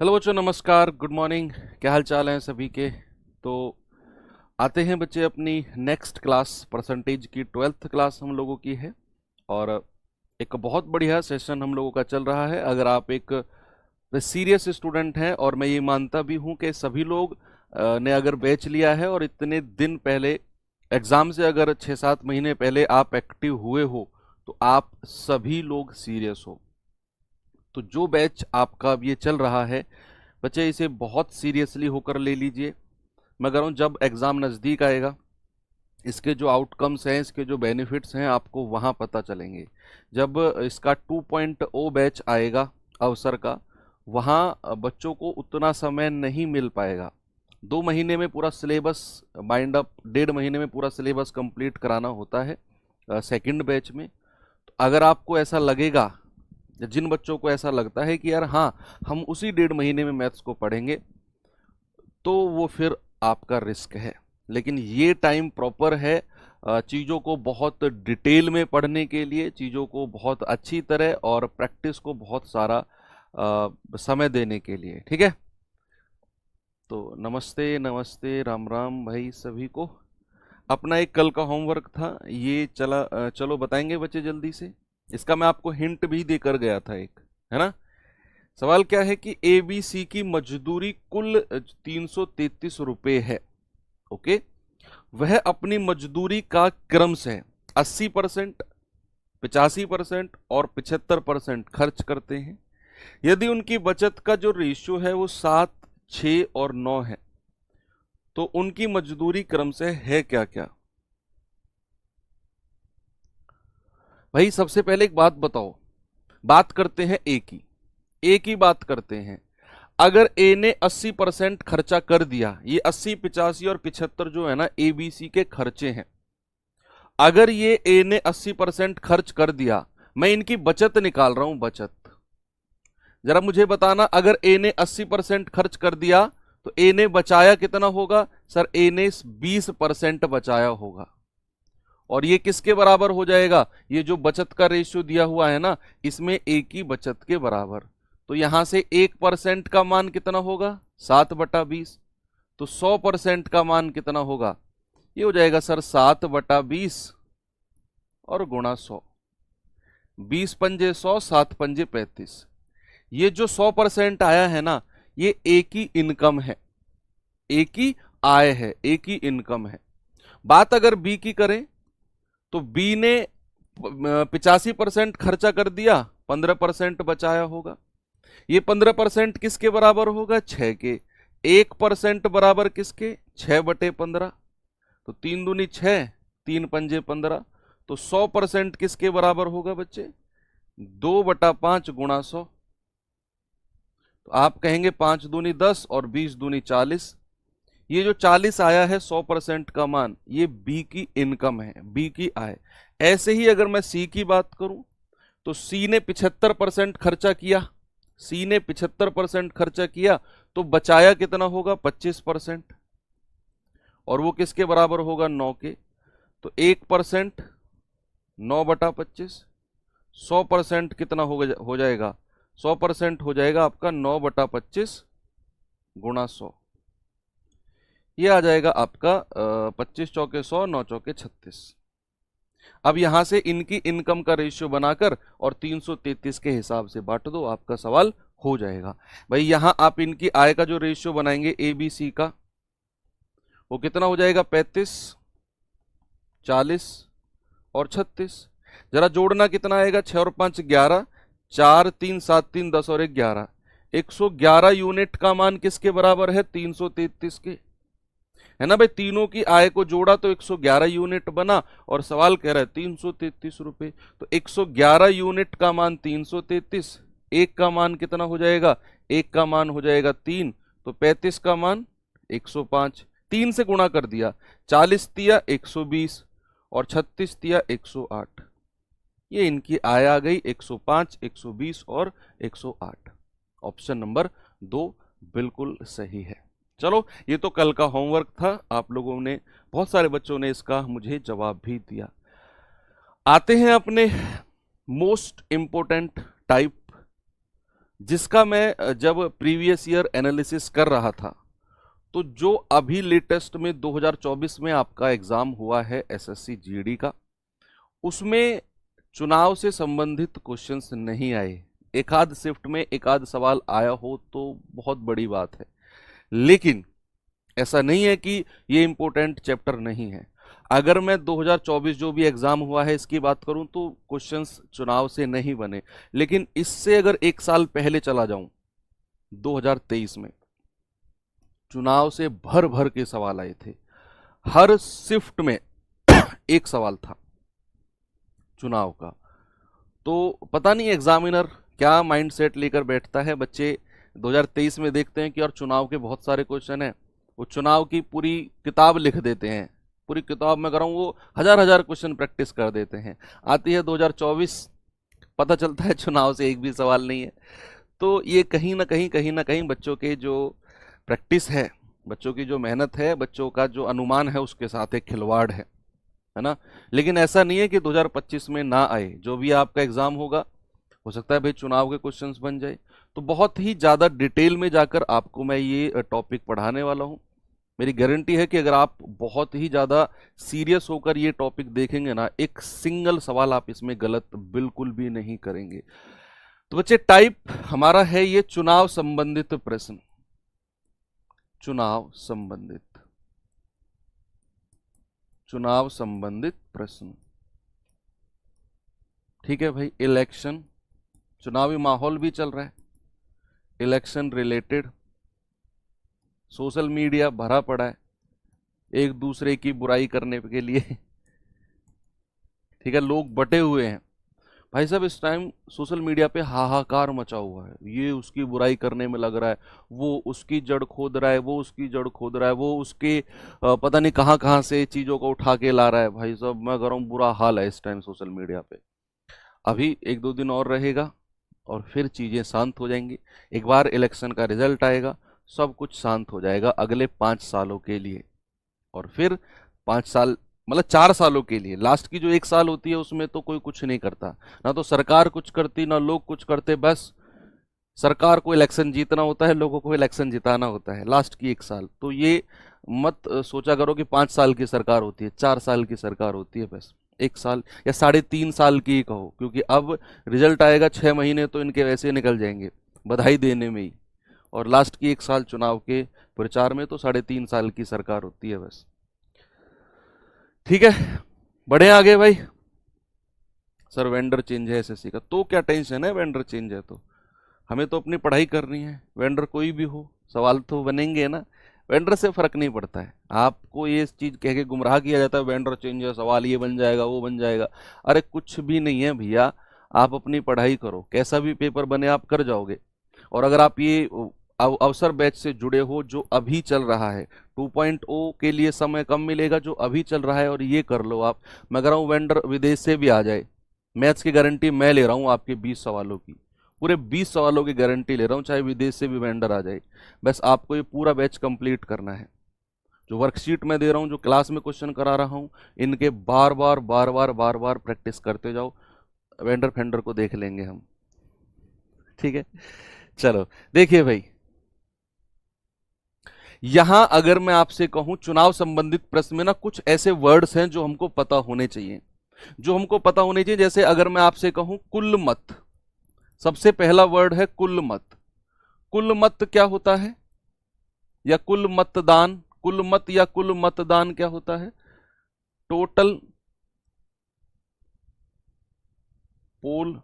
Hello बच्चों, नमस्कार, good morning. क्या हाल चाल हैं सभी के। तो आते हैं बच्चे अपनी नेक्स्ट क्लास। परसेंटेज की 12th क्लास हम लोगों की है और एक बहुत बढ़िया सेशन हम लोगों का चल रहा है। अगर आप एक सीरियस स्टूडेंट हैं और मैं ये मानता भी हूँ कि सभी लोग ने अगर बैच लिया है और इतने दिन पहले एग्ज़ाम से अगर 6-7 महीने पहले आप एक्टिव हुए हो तो आप सभी लोग सीरियस हो। तो जो बैच आपका अब ये चल रहा है बच्चे, इसे बहुत सीरियसली होकर ले लीजिए। मैं कह रहा हूँ जब एग्ज़ाम नज़दीक आएगा इसके जो आउटकम्स हैं, इसके जो बेनिफिट्स हैं, आपको वहाँ पता चलेंगे। जब इसका 2.0 बैच आएगा अवसर का, वहाँ बच्चों को उतना समय नहीं मिल पाएगा। 2 महीने में पूरा सिलेबस बाइंड अप, 1.5 महीने में पूरा सिलेबस कंप्लीट कराना होता है सेकंड बैच में। तो अगर आपको ऐसा लगेगा, जिन बच्चों को ऐसा लगता है कि यार हाँ हम उसी 1.5 महीने में मैथ्स को पढ़ेंगे, तो वो फिर आपका रिस्क है। लेकिन ये टाइम प्रॉपर है चीज़ों को बहुत डिटेल में पढ़ने के लिए, चीज़ों को बहुत अच्छी तरह और प्रैक्टिस को बहुत सारा समय देने के लिए। ठीक है, तो नमस्ते नमस्ते, राम राम भाई सभी को। अपना एक कल का होमवर्क था, ये चलो बताएंगे बच्चे जल्दी से। इसका मैं आपको हिंट भी देकर गया था एक, है ना। सवाल क्या है कि एबीसी की मजदूरी कुल 333 रुपए है। ओके, वह अपनी मजदूरी का क्रम से 80%, 85% और 75% खर्च करते हैं। यदि उनकी बचत का जो रेशियो है वो 7, 6 और 9 है, तो उनकी मजदूरी क्रम से है क्या क्या। भाई सबसे पहले एक बात बताओ, बात करते हैं ए की बात करते हैं। अगर ए ने 80% खर्चा कर दिया, ये 80, 85 और 75 जो है ना एबीसी के खर्चे हैं। अगर ये ए ने 80% खर्च कर दिया, मैं इनकी बचत निकाल रहा हूं, बचत। जरा मुझे बताना, अगर ए ने 80% खर्च कर दिया तो ए ने बचाया कितना होगा। सर ए ने 20% बचाया होगा। और ये किसके बराबर हो जाएगा, ये जो बचत का रेशियो दिया हुआ है ना, इसमें ए की बचत के बराबर। तो यहां से 1% का मान कितना होगा, 7/20। तो 100% का मान कितना होगा, ये हो जाएगा सर 7/20 और गुणा 100। 20 पंजे 100, 7 पंजे 35। ये जो 100% आया है ना, ये ए की इनकम है, ए की आय है, ए की इनकम है। बात अगर बी की करें तो बी ने 85% खर्चा कर दिया, 15% बचाया होगा। ये 15% किसके बराबर होगा, 6 के। 1% बराबर किसके, 6/15। तो 3 दूनी 6, 3 पंजे 15। तो 100% किसके बराबर होगा बच्चे, 2/5 गुणा 100। तो आप कहेंगे 5 दूनी 10 और 20 दूनी 40। ये जो 40 आया है 100% का मान, ये बी की इनकम है, बी की आय। ऐसे ही अगर मैं सी की बात करूं तो सी ने 75% खर्चा किया, सी ने 75% खर्चा किया, तो बचाया कितना होगा, 25%। और वो किसके बराबर होगा, 9 के। तो 1% 9/25। 100% कितना हो जाएगा, 100% हो जाएगा आपका 9/25 गुणा 100। ये आ जाएगा आपका 25 चौके 100, 9 चौके 36। अब यहां से इनकी इनकम का रेशियो बनाकर और 333 के हिसाब से बांट दो, आपका सवाल हो जाएगा। भाई यहां आप इनकी आय का जो रेशियो बनाएंगे ए बी सी का, वो कितना हो जाएगा, 35, 40 और 36। जरा जोड़ना कितना आएगा, 6 और 5 11, 4 3 7 3 10 और 1 11। 111 यूनिट का मान किसके बराबर है, 333 के, है ना भाई। तीनों की आय को जोड़ा तो 111 यूनिट बना और सवाल कह रहा है 333 रुपए। तो 111 यूनिट का मान 333, एक का मान कितना हो जाएगा, एक का मान हो जाएगा 3। तो 35 का मान 105, 3 से गुणा कर दिया, 40 दिया 120 और 36 दिया 108। ये इनकी आय आ गई 105, 120 और 108। ऑप्शन नंबर 2 बिल्कुल सही है। चलो, ये तो कल का होमवर्क था, आप लोगों ने, बहुत सारे बच्चों ने इसका मुझे जवाब भी दिया। आते हैं अपने मोस्ट इंपोर्टेंट टाइप जिसका मैं जब प्रीवियस ईयर एनालिसिस कर रहा था, तो जो अभी लेटेस्ट में 2024 में आपका एग्जाम हुआ है एसएससी जीडी का, उसमें चुनाव से संबंधित क्वेश्चंस नहीं आए। एक आध शिफ्ट में एक आध सवाल आया हो तो बहुत बड़ी बात है, लेकिन ऐसा नहीं है कि ये इंपॉर्टेंट चैप्टर नहीं है। अगर मैं 2024 जो भी एग्जाम हुआ है इसकी बात करूं तो क्वेश्चंस चुनाव से नहीं बने, लेकिन इससे अगर एक साल पहले चला जाऊं 2023 में, चुनाव से भर भर के सवाल आए थे। हर शिफ्ट में एक सवाल था चुनाव का। तो पता नहीं एग्जामिनर क्या माइंडसेट लेकर बैठता है। बच्चे 2023 में देखते हैं कि और चुनाव के बहुत सारे क्वेश्चन हैं, वो चुनाव की पूरी किताब लिख देते हैं। पूरी किताब में कर रहा हूँ, वो हजार हजार क्वेश्चन प्रैक्टिस कर देते हैं। आती है 2024, पता चलता है चुनाव से एक भी सवाल नहीं है। तो ये कहीं ना कहीं बच्चों के जो प्रैक्टिस है, बच्चों की जो मेहनत है, बच्चों का जो अनुमान है, उसके साथ एक खिलवाड़ है ना। लेकिन ऐसा नहीं है कि 2025 में ना आए। जो भी आपका एग्जाम होगा, हो सकता है भाई चुनाव के क्वेश्चंस बन जाए। तो बहुत ही ज़्यादा डिटेल में जाकर आपको मैं ये टॉपिक पढ़ाने वाला हूँ। मेरी गारंटी है कि अगर आप बहुत ही ज़्यादा सीरियस होकर ये टॉपिक देखेंगे ना, एक सिंगल सवाल आप इसमें गलत बिल्कुल भी नहीं करेंगे। तो बच्चे, टाइप हमारा है ये चुनाव संबंधित प्रश्न। चुनाव संबंधित प्रश्न, ठीक है भाई। इलेक्शन, चुनावी माहौल भी चल रहा है, इलेक्शन रिलेटेड सोशल मीडिया भरा पड़ा है एक दूसरे की बुराई करने के लिए, ठीक है। लोग बटे हुए हैं भाई साहब। इस टाइम सोशल मीडिया पे हाहाकार मचा हुआ है। ये उसकी बुराई करने में लग रहा है, वो उसकी जड़ खोद रहा है, वो उसकी जड़ खोद रहा है, वो उसके पता नहीं कहाँ कहाँ से चीज़ों को उठा के ला रहा है। भाई साहब मैं कह रहा हूँ, बुरा हाल है इस टाइम सोशल मीडिया पे। अभी एक दो दिन और रहेगा और फिर चीज़ें शांत हो जाएंगी। एक बार इलेक्शन का रिजल्ट आएगा, सब कुछ शांत हो जाएगा अगले 5 सालों के लिए। और फिर 5 साल मतलब 4 सालों के लिए। लास्ट की जो एक साल होती है उसमें तो कोई कुछ नहीं करता, ना तो सरकार कुछ करती ना लोग कुछ करते। बस सरकार को इलेक्शन जीतना होता है, लोगों को इलेक्शन जिताना होता है। लास्ट की एक साल तो ये मत सोचा करो कि 5 साल की सरकार होती है, 4 साल की सरकार होती है। बस 1 साल या 3.5 साल की कहो, क्योंकि अब रिजल्ट आएगा 6 महीने तो इनके वैसे निकल जाएंगे बधाई देने में ही। और लास्ट की एक साल चुनाव के प्रचार में तो 3.5 साल की सरकार होती है बस। ठीक है, बढ़े आगे भाई। सर वेंडर चेंज है एसएससी का, तो क्या टेंशन है? वेंडर चेंज है तो हमें तो अपनी पढ़ाई करनी है। वेंडर कोई भी हो, सवाल तो बनेंगे ना। वेंडर से फर्क नहीं पड़ता है। आपको ये चीज कह के गुमराह किया जाता है वेंडर चेंज है, सवाल ये बन जाएगा वो बन जाएगा। अरे कुछ भी नहीं है भैया, आप अपनी पढ़ाई करो, कैसा भी पेपर बने आप कर जाओगे। और अगर आप ये अवसर बैच से जुड़े हो जो अभी चल रहा है, 2.0 के लिए समय कम मिलेगा, जो अभी चल रहा है, और ये कर लो आप। मैं कह रहा हूँ वेंडर विदेश से भी आ जाए, मैथ्स की गारंटी मैं ले रहा हूँ आपके 20 सवालों की, पूरे 20 सवालों की गारंटी ले रहा हूँ, चाहे विदेश से भी वेंडर आ जाए। बस आपको ये पूरा बैच कंप्लीट करना है। जो वर्कशीट मैं दे रहा हूँ, जो क्लास में क्वेश्चन करा रहा हूँ, इनके बार बार प्रैक्टिस करते जाओ। वेंडर फेंडर को देख लेंगे हम, ठीक है। चलो देखिए भाई, यहां अगर मैं आपसे कहूं चुनाव संबंधित प्रश्न में ना कुछ ऐसे वर्ड्स हैं जो हमको पता होने चाहिए, जैसे अगर मैं आपसे कहूं कुल मत, सबसे पहला वर्ड है कुल मत। कुल मत क्या होता है? या कुल मतदान, कुल मत या कुल मतदान क्या होता है? टोटल पोल।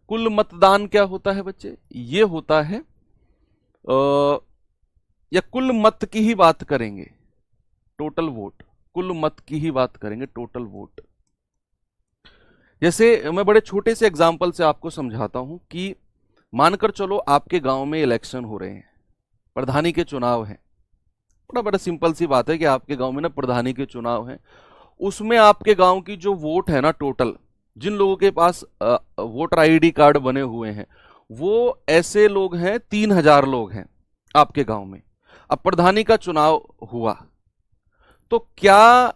कुल मतदान क्या होता है बच्चे? ये होता है या कुल मत की ही बात करेंगे, टोटल वोट। कुल मत की ही बात करेंगे, टोटल वोट। जैसे मैं बड़े छोटे से एग्जांपल से आपको समझाता हूं कि मानकर चलो आपके गांव में इलेक्शन हो रहे हैं, प्रधानी के चुनाव हैं। बड़ा बड़ा सिंपल सी बात है कि आपके गांव में ना प्रधानी के चुनाव हैं। उसमें आपके गांव की जो वोट है ना, टोटल जिन लोगों के पास वोटर आईडी कार्ड बने हुए हैं, वो ऐसे लोग हैं 3,000 लोग हैं आपके गांव में। अब प्रधानी का चुनाव हुआ तो क्या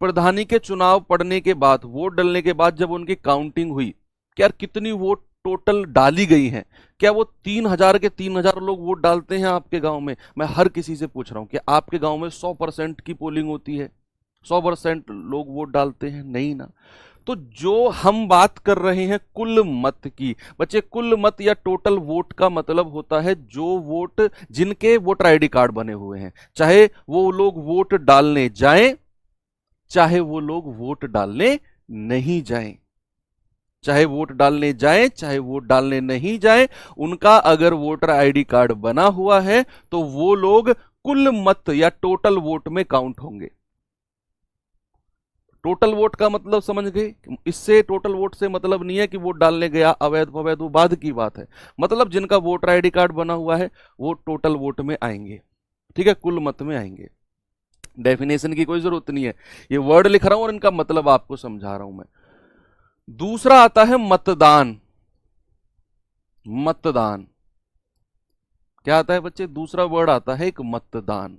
प्रधानी के चुनाव पड़ने के बाद, वोट डलने के बाद जब उनकी काउंटिंग हुई कि यार कितनी वोट टोटल डाली गई हैं, क्या वो 3,000 के 3,000 लोग वोट डालते हैं आपके गांव में? मैं हर किसी से पूछ रहा हूं कि आपके गांव में 100% की पोलिंग होती है? 100% लोग वोट डालते हैं? नहीं ना। तो जो हम बात कर रहे हैं कुल मत की, बच्चे कुल मत या टोटल वोट का मतलब होता है जो वोट जिनके वोटर आईडी कार्ड बने हुए हैं, चाहे वो लोग वोट डालने जाएं, चाहे वो लोग वोट डालने नहीं जाएं, चाहे वोट डालने जाएं, चाहे वोट डालने नहीं जाएं, उनका अगर वोटर आईडी कार्ड बना हुआ है तो वो लोग कुल मत या टोटल वोट में काउंट होंगे। टोटल वोट का मतलब समझ गए? इससे टोटल वोट से मतलब नहीं है कि वोट डालने गया अवैध अवैध, वो बाद की बात है। मतलब जिनका वोटर आईडी कार्ड बना हुआ है वो टोटल वोट में आएंगे, ठीक है, कुल मत में आएंगे। डेफिनेशन की कोई जरूरत नहीं है, ये वर्ड लिख रहा हूं और इनका मतलब आपको समझा रहा हूं मैं। दूसरा आता है मतदान। मतदान क्या आता है बच्चे? दूसरा वर्ड आता है एक मतदान,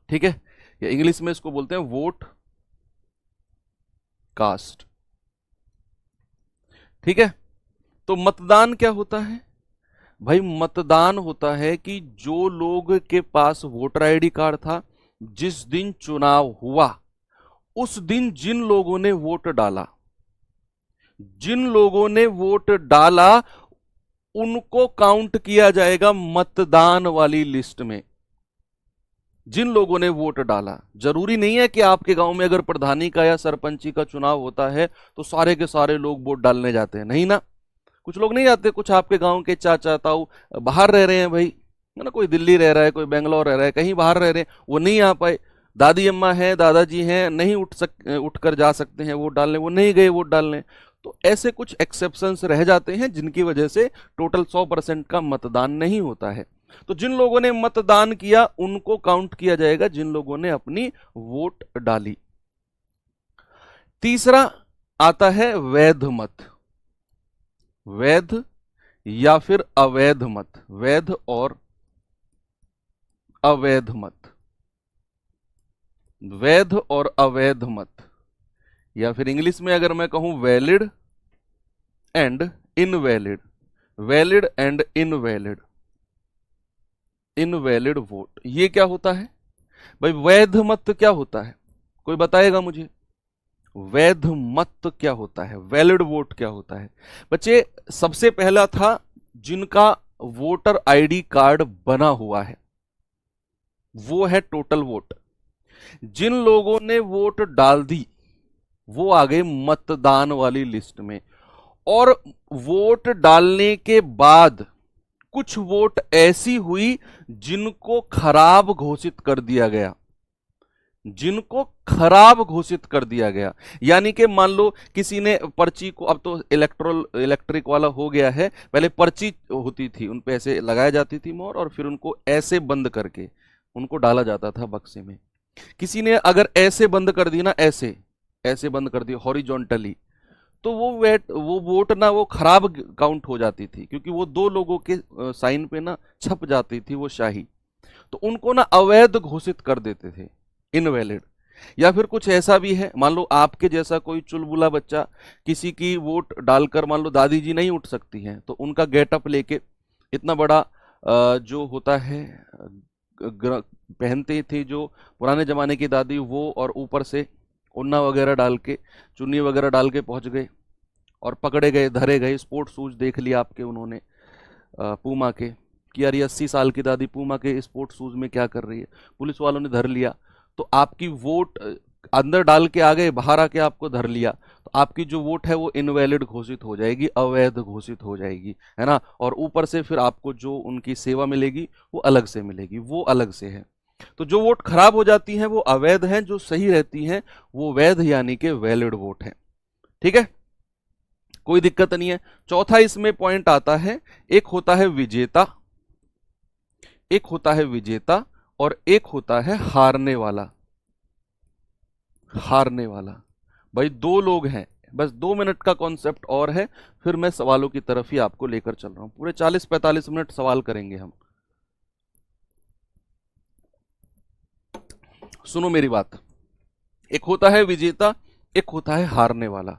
ठीक है, या इंग्लिश में इसको बोलते हैं वोट कास्ट, ठीक है। तो मतदान क्या होता है भाई? मतदान होता है कि जो लोग के पास वोटर आईडी कार्ड था, जिस दिन चुनाव हुआ उस दिन जिन लोगों ने वोट डाला, जिन लोगों ने वोट डाला उनको काउंट किया जाएगा मतदान वाली लिस्ट में। जिन लोगों ने वोट डाला, जरूरी नहीं है कि आपके गांव में अगर प्रधानी का या सरपंची का चुनाव होता है तो सारे के सारे लोग वोट डालने जाते हैं, नहीं ना। कुछ लोग नहीं जाते, कुछ आपके गांव के चाचा ताऊ बाहर रह रहे हैं भाई, है ना, कोई दिल्ली रह रहा है, कोई बेंगलोर रह रहा है, कहीं बाहर रह रहे हैं, वो नहीं आ पाए। दादी अम्मा है, दादाजी हैं, नहीं उठ कर जा सकते हैं वोट डालने, वो नहीं गए वोट डालने। तो ऐसे कुछ एक्सेप्शंस रह जाते हैं जिनकी वजह से टोटल 100% का मतदान नहीं होता है। तो जिन लोगों ने मतदान किया उनको काउंट किया जाएगा जिन लोगों ने अपनी वोट डाली। तीसरा आता है वैध मत। वैध या फिर अवैध मत, वैध और अवैध मत, वैध और अवैध मत, या फिर इंग्लिश में अगर मैं कहूं valid and invalid, valid and invalid, invalid vote. ये क्या होता है भाई? वैध मत क्या होता है, कोई बताएगा मुझे? वैध मत क्या होता है, वैलिड वोट क्या होता है? बच्चे सबसे पहला था जिनका वोटर आईडी कार्ड बना हुआ है, वो है टोटल वोट। जिन लोगों ने वोट डाल दी वो आ गए मतदान वाली लिस्ट में। और वोट डालने के बाद कुछ वोट ऐसी हुई जिनको खराब घोषित कर दिया गया, जिनको खराब घोषित कर दिया गया। यानी कि मान लो किसी ने पर्ची को, अब तो इलेक्ट्रिक वाला हो गया है, पहले पर्ची होती थी, उन पे ऐसे लगाई जाती थी मोहर और फिर उनको ऐसे बंद करके उनको डाला जाता था बक्से में। किसी ने अगर ऐसे बंद कर दी ना, ऐसे ऐसे बंद कर दी हॉरिजॉन्टली, तो वो वोट ना वो खराब काउंट हो जाती थी, क्योंकि वो दो लोगों के साइन पे ना छप जाती थी वो शाही, तो उनको ना अवैध घोषित कर देते थे, इनवैलिड। या फिर कुछ ऐसा भी है, मान लो आपके जैसा कोई चुलबुला बच्चा किसी की वोट डालकर, मान लो दादी जी नहीं उठ सकती हैं, तो उनका गेटअप लेके इतना बड़ा जो होता है पहनते थे जो पुराने जमाने की दादी, वो और ऊपर से उन्ना वगैरह डाल के, चुन्नी वगैरह डाल के पहुंच गए और पकड़े गए, धरे गए। स्पोर्ट्स शूज देख लिया आपके उन्होंने पूमा के, कि यार ये 80 साल की दादी पूमा के स्पोर्ट्स शूज में क्या कर रही है, पुलिस वालों ने धर लिया, तो आपकी वोट अंदर डाल के आ गए, बाहर आके आपको धर लिया, तो आपकी जो वोट है वो इनवैलिड घोषित हो जाएगी, अवैध घोषित हो जाएगी, है ना। और ऊपर से फिर आपको जो उनकी सेवा मिलेगी वो अलग से मिलेगी, वो अलग से है। तो जो वोट खराब हो जाती हैं वो अवैध हैं, जो सही रहती हैं वो वैध यानी कि वैलिड वोट है, ठीक है, कोई दिक्कत नहीं है। चौथा इसमें पॉइंट आता है, एक होता है विजेता, एक होता है विजेता और एक होता है हारने वाला। हारने वाला भाई दो लोग हैं, बस 2 मिनट का कॉन्सेप्ट और है, फिर मैं सवालों की तरफ ही आपको लेकर चल रहा हूं। पूरे 40-45 मिनट सवाल करेंगे हम। सुनो मेरी बात, एक होता है विजेता, एक होता है हारने वाला।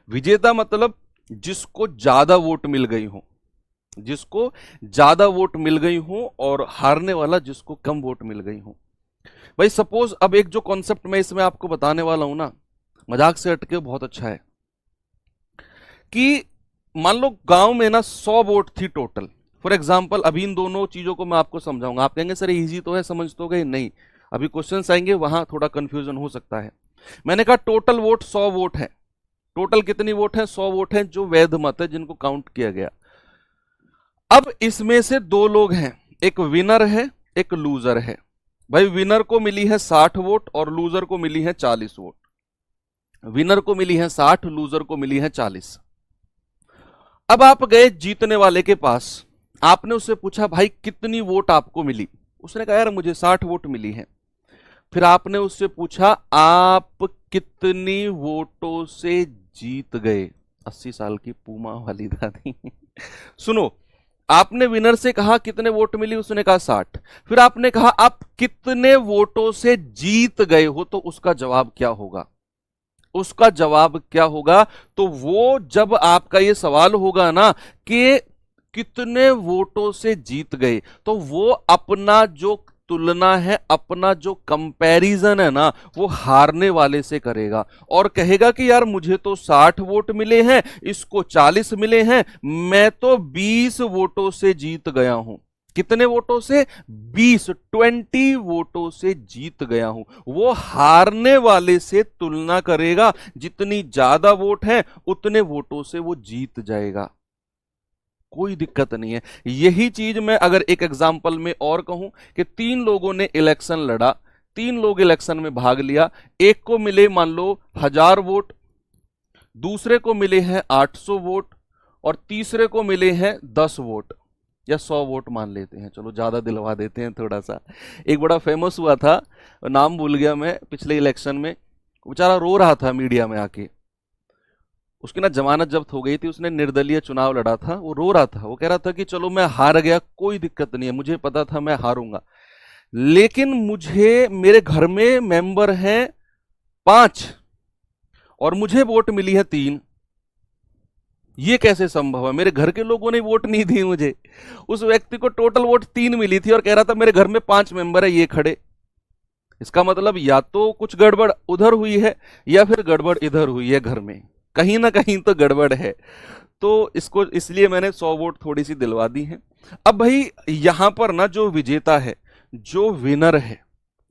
विजेता मतलब जिसको ज्यादा वोट मिल गई हो, जिसको ज्यादा वोट मिल गई हो, और हारने वाला जिसको कम वोट मिल गई हो। भाई सपोज अब एक जो कॉन्सेप्ट मैं इसमें आपको बताने वाला हूं ना, मजाक से हटके बहुत अच्छा है, कि मान लो गांव में ना 100 वोट थी टोटल। फॉर एग्जाम्पल अभी इन दोनों चीजों को मैं आपको समझाऊंगा, आप कहेंगे सर इजी तो है, समझ तो गए, नहीं, अभी क्वेश्चंस आएंगे वहां थोड़ा कंफ्यूजन हो सकता है। मैंने कहा टोटल वोट 100 वोट है। टोटल कितनी वोट है? 100 वोट है जो वैध मत है, जिनको काउंट किया गया। अब इसमें से दो लोग हैं, एक विनर है एक लूजर है। भाई विनर को मिली है 60 वोट और लूजर को मिली है 40 वोट। विनर को मिली है 60, लूजर को मिली है 40। अब आप गए जीतने वाले के पास, आपने उससे पूछा भाई कितनी वोट आपको मिली? उसने कहा यार मुझे 60 वोट मिली है। फिर आपने उससे पूछा आप कितनी वोटों से जीत गए? 80 साल की पूमा वाली दादी सुनो, आपने विनर से कहा कितने वोट मिली, उसने कहा 60। फिर आपने कहा आप कितने वोटों से जीत गए हो, तो उसका जवाब क्या होगा? उसका जवाब क्या होगा? तो वो जब आपका ये सवाल होगा ना कि कितने वोटों से जीत गए, तो वो अपना जो तुलना है, अपना जो कंपैरिजन है ना, वो हारने वाले से करेगा और कहेगा कि यार मुझे तो 60 वोट मिले हैं, इसको 40 मिले हैं, मैं तो 20 वोटों से जीत गया हूं। कितने वोटों से? 20 वोटों से जीत गया हूं। वो हारने वाले से तुलना करेगा, जितनी ज्यादा वोट है उतने वोटों से वो जीत जाएगा। कोई दिक्कत नहीं है। यही चीज मैं अगर एक एग्जाम्पल में और कहूं कि 3 लोगों ने इलेक्शन लड़ा, 3 लोग इलेक्शन में भाग लिया, एक को मिले मान लो 1000 वोट, दूसरे को मिले हैं 800 वोट और तीसरे को मिले हैं 10 वोट या 100 वोट मान लेते हैं, चलो ज्यादा दिलवा देते हैं थोड़ा सा। एक बड़ा फेमस हुआ था, नाम भूल गया मैं, पिछले इलेक्शन में बेचारा रो रहा था मीडिया में आके, उसकी ना जमानत जब्त हो गई थी, उसने निर्दलीय चुनाव लड़ा था, वो रो रहा था, वो कह रहा था कि चलो मैं हार गया, कोई दिक्कत नहीं है, मुझे पता था मैं हारूंगा, लेकिन मुझे मेरे घर में मेंबर हैं 5 और मुझे वोट मिली है 3, ये कैसे संभव है? मेरे घर के लोगों ने वोट नहीं दी मुझे। उस व्यक्ति को टोटल वोट 3 मिली थी और कह रहा था मेरे घर में 5 मेंबर है ये खड़े। इसका मतलब या तो कुछ गड़बड़ उधर हुई है या फिर गड़बड़ इधर हुई है, घर में कहीं ना कहीं तो गड़बड़ है। तो इसको इसलिए मैंने 100 वोट थोड़ी सी दिलवा दी है। अब भाई यहां पर ना जो विजेता है, जो विनर है,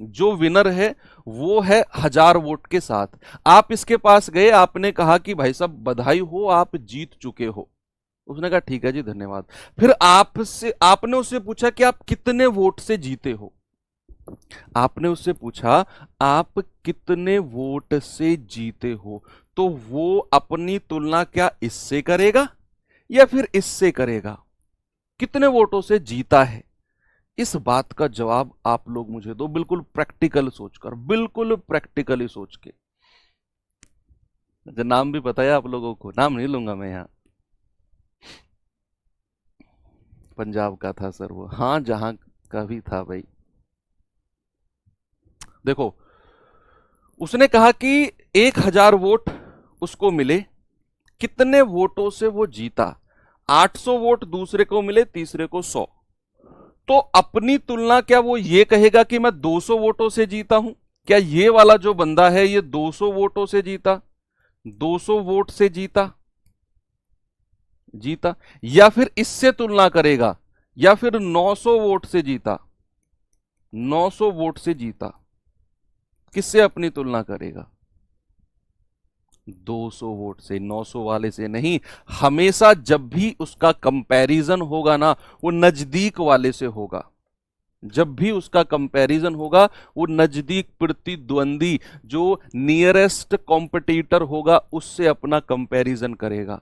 जो विनर है वो है 1000 वोट के साथ। आप इसके पास गए, आपने कहा कि भाई साहब बधाई हो, आप जीत चुके हो। उसने कहा ठीक है जी धन्यवाद। फिर आपने उससे पूछा कि आप कितने वोट से जीते हो? आपने उससे पूछा आप कितने वोट से जीते हो, तो वो अपनी तुलना क्या इससे करेगा या फिर इससे करेगा? कितने वोटों से जीता है, इस बात का जवाब आप लोग मुझे दो, बिल्कुल प्रैक्टिकल सोचकर, बिल्कुल प्रैक्टिकली सोच के। नाम भी बताया आप लोगों को, नाम नहीं लूंगा मैं यहां। पंजाब का था सर वो, हाँ जहां का भी था भाई। देखो उसने कहा कि 1000 वोट उसको मिले, कितने वोटों से वो जीता? 800 वोट दूसरे को मिले, तीसरे को 100। तो अपनी तुलना क्या वो ये कहेगा कि मैं 200 वोटों से जीता हूं? क्या ये वाला जो बंदा है ये 200 वोटों से जीता, 200 वोट से जीता, जीता, या फिर इससे तुलना करेगा, या फिर 900 वोट से जीता, 900 वोट से जीता? किससे अपनी तुलना करेगा? 200 वोट से, 900 वाले से नहीं। हमेशा जब भी उसका कंपैरिजन होगा ना, वो नजदीक वाले से होगा। जब भी उसका कंपैरिजन होगा वो नजदीक प्रतिद्वंदी, जो नियरेस्ट कॉम्पिटिटर होगा, उससे अपना कंपैरिजन करेगा।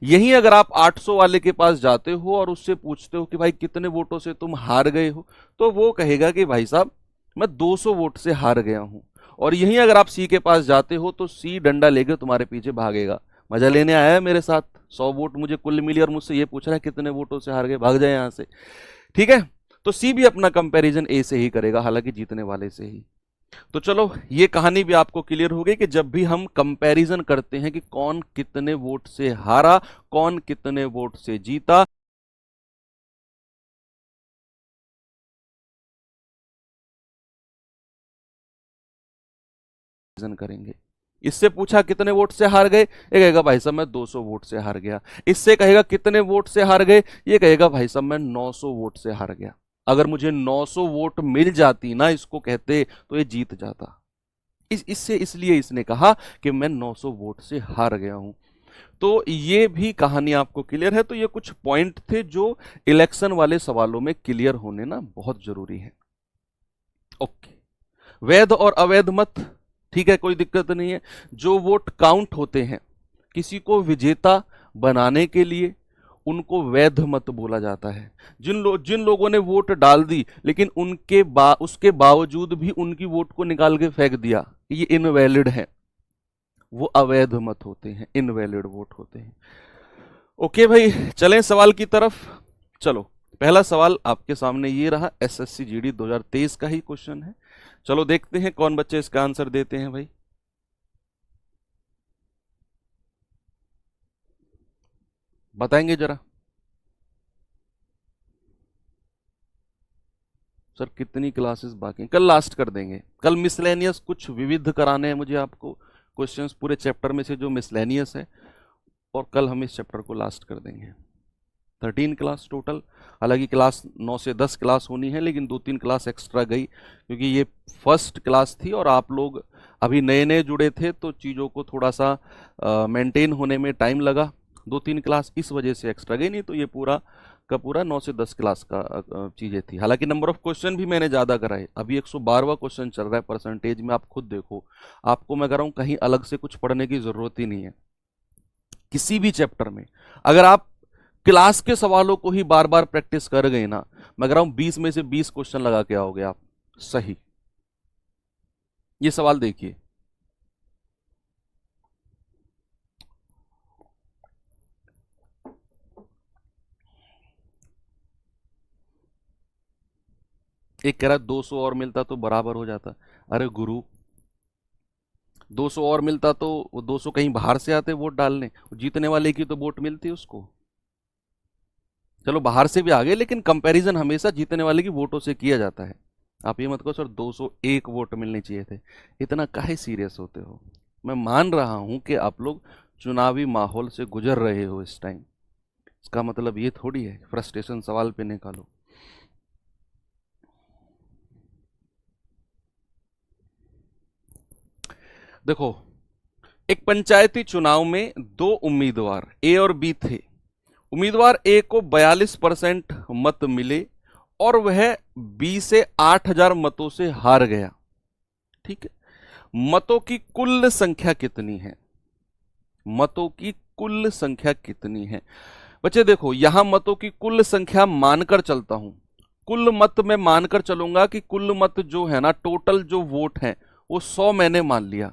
यही अगर आप 800 वाले के पास जाते हो और उससे पूछते हो कि भाई कितने वोटों से तुम हार गए हो, तो वो कहेगा कि भाई साहब मैं 200 वोट से हार गया हूं। और यहीं अगर आप सी के पास जाते हो तो सी डंडा लेकर तुम्हारे पीछे भागेगा, मजा लेने आया है मेरे साथ, 100 वोट मुझे कुल मिली और मुझसे ये पूछ रहा है कितने वोटों से हार गए, भाग जाए यहां से। ठीक है, तो सी भी अपना कंपैरिजन ए से ही करेगा, हालांकि जीतने वाले से ही। तो चलो ये कहानी भी आपको क्लियर हो गई कि जब भी हम कंपैरिजन करते हैं कि कौन कितने वोट से हारा, कौन कितने वोट से जीता, करेंगे। इससे पूछा कितने वोट से हार गए, ये कहेगा भाई साहब मैं 200 वोट से हार गया। इससे कहेगा कितने वोट से हार गए, ये कहेगा भाई साहब मैं 900 वोट से हार गया। अगर मुझे 900 वोट मिल जाती ना इसको कहते, तो ये जीत जाता। इससे इसलिए इसने कहा कि मैं 900 वोट से हार गया हूं। तो ये भी कहानी आपको क्लियर है। तो ये कुछ पॉइंट थे जो इलेक्शन वाले सवालों में क्लियर होने ना बहुत जरूरी है। ओके, वैध और अवैध मत, ठीक है, कोई दिक्कत नहीं है। जो वोट काउंट होते हैं किसी को विजेता बनाने के लिए, उनको वैध मत बोला जाता है। जिन लोगों ने वोट डाल दी लेकिन उसके बावजूद भी उनकी वोट को निकाल के फेंक दिया, ये इनवैलिड है, वो अवैध मत होते हैं, इनवैलिड वोट होते हैं। ओके भाई, चलें सवाल की तरफ। चलो, पहला सवाल आपके सामने ये रहा, एसएससी जीडी 2023 का ही क्वेश्चन है। चलो देखते हैं कौन बच्चे इसका आंसर देते हैं भाई। बताएंगे जरा सर कितनी क्लासेस बाकी हैं? कल लास्ट कर देंगे। कल मिसलेनियस कुछ विविध कराने हैं मुझे आपको, क्वेश्चंस पूरे चैप्टर में से जो मिसलेनियस है, और कल हम इस चैप्टर को लास्ट कर देंगे। 13 क्लास टोटल। हालांकि क्लास 9 से 10 क्लास होनी है, लेकिन 2-3 क्लास एक्स्ट्रा गई क्योंकि ये फर्स्ट क्लास थी और आप लोग अभी नए नए जुड़े थे, तो चीज़ों को थोड़ा सा मेंटेन होने में टाइम लगा। 2-3 क्लास इस वजह से एक्स्ट्रा गई, नहीं तो ये पूरा का पूरा 9 से 10 क्लास का चीज़ें थी। हालांकि नंबर ऑफ क्वेश्चन भी मैंने ज़्यादा कराए। अभी 112वां क्वेश्चन चल रहा है परसेंटेज में, आप खुद देखो। आपको मैं कह रहा हूँ कहीं अलग से कुछ पढ़ने की ज़रूरत ही नहीं है। किसी भी चैप्टर में अगर आप क्लास के सवालों को ही बार बार प्रैक्टिस कर गए ना, मैं कह रहा हूं 20 में से 20 क्वेश्चन लगा के आओगे आप सही। ये सवाल देखिए, एक कह रहा है 200 और मिलता तो बराबर हो जाता। अरे गुरु, 200 और मिलता तो वो 200 कहीं बाहर से आते वोट डालने, जीतने वाले की तो वोट मिलती उसको। चलो बाहर से भी आ गए, लेकिन कंपैरिजन हमेशा जीतने वाले की वोटों से किया जाता है। आप ये मत कहो सर 201 वोट मिलने चाहिए थे, इतना काहे सीरियस होते हो। मैं मान रहा हूं कि आप लोग चुनावी माहौल से गुजर रहे हो इस टाइम, इसका मतलब ये थोड़ी है फ्रस्ट्रेशन सवाल पे निकालो। देखो, एक पंचायती चुनाव में 2 उम्मीदवार ए और बी थे। उम्मीदवार ए को 42% मत मिले और वह बी से 8000 मतों से हार गया। ठीक है, मतों की कुल संख्या कितनी है? मतों की कुल संख्या कितनी है? बच्चे देखो, यहां मतों की कुल संख्या मानकर चलता हूं। कुल मत में मानकर चलूंगा कि कुल मत जो है ना, टोटल जो वोट है वो 100 मैंने मान लिया।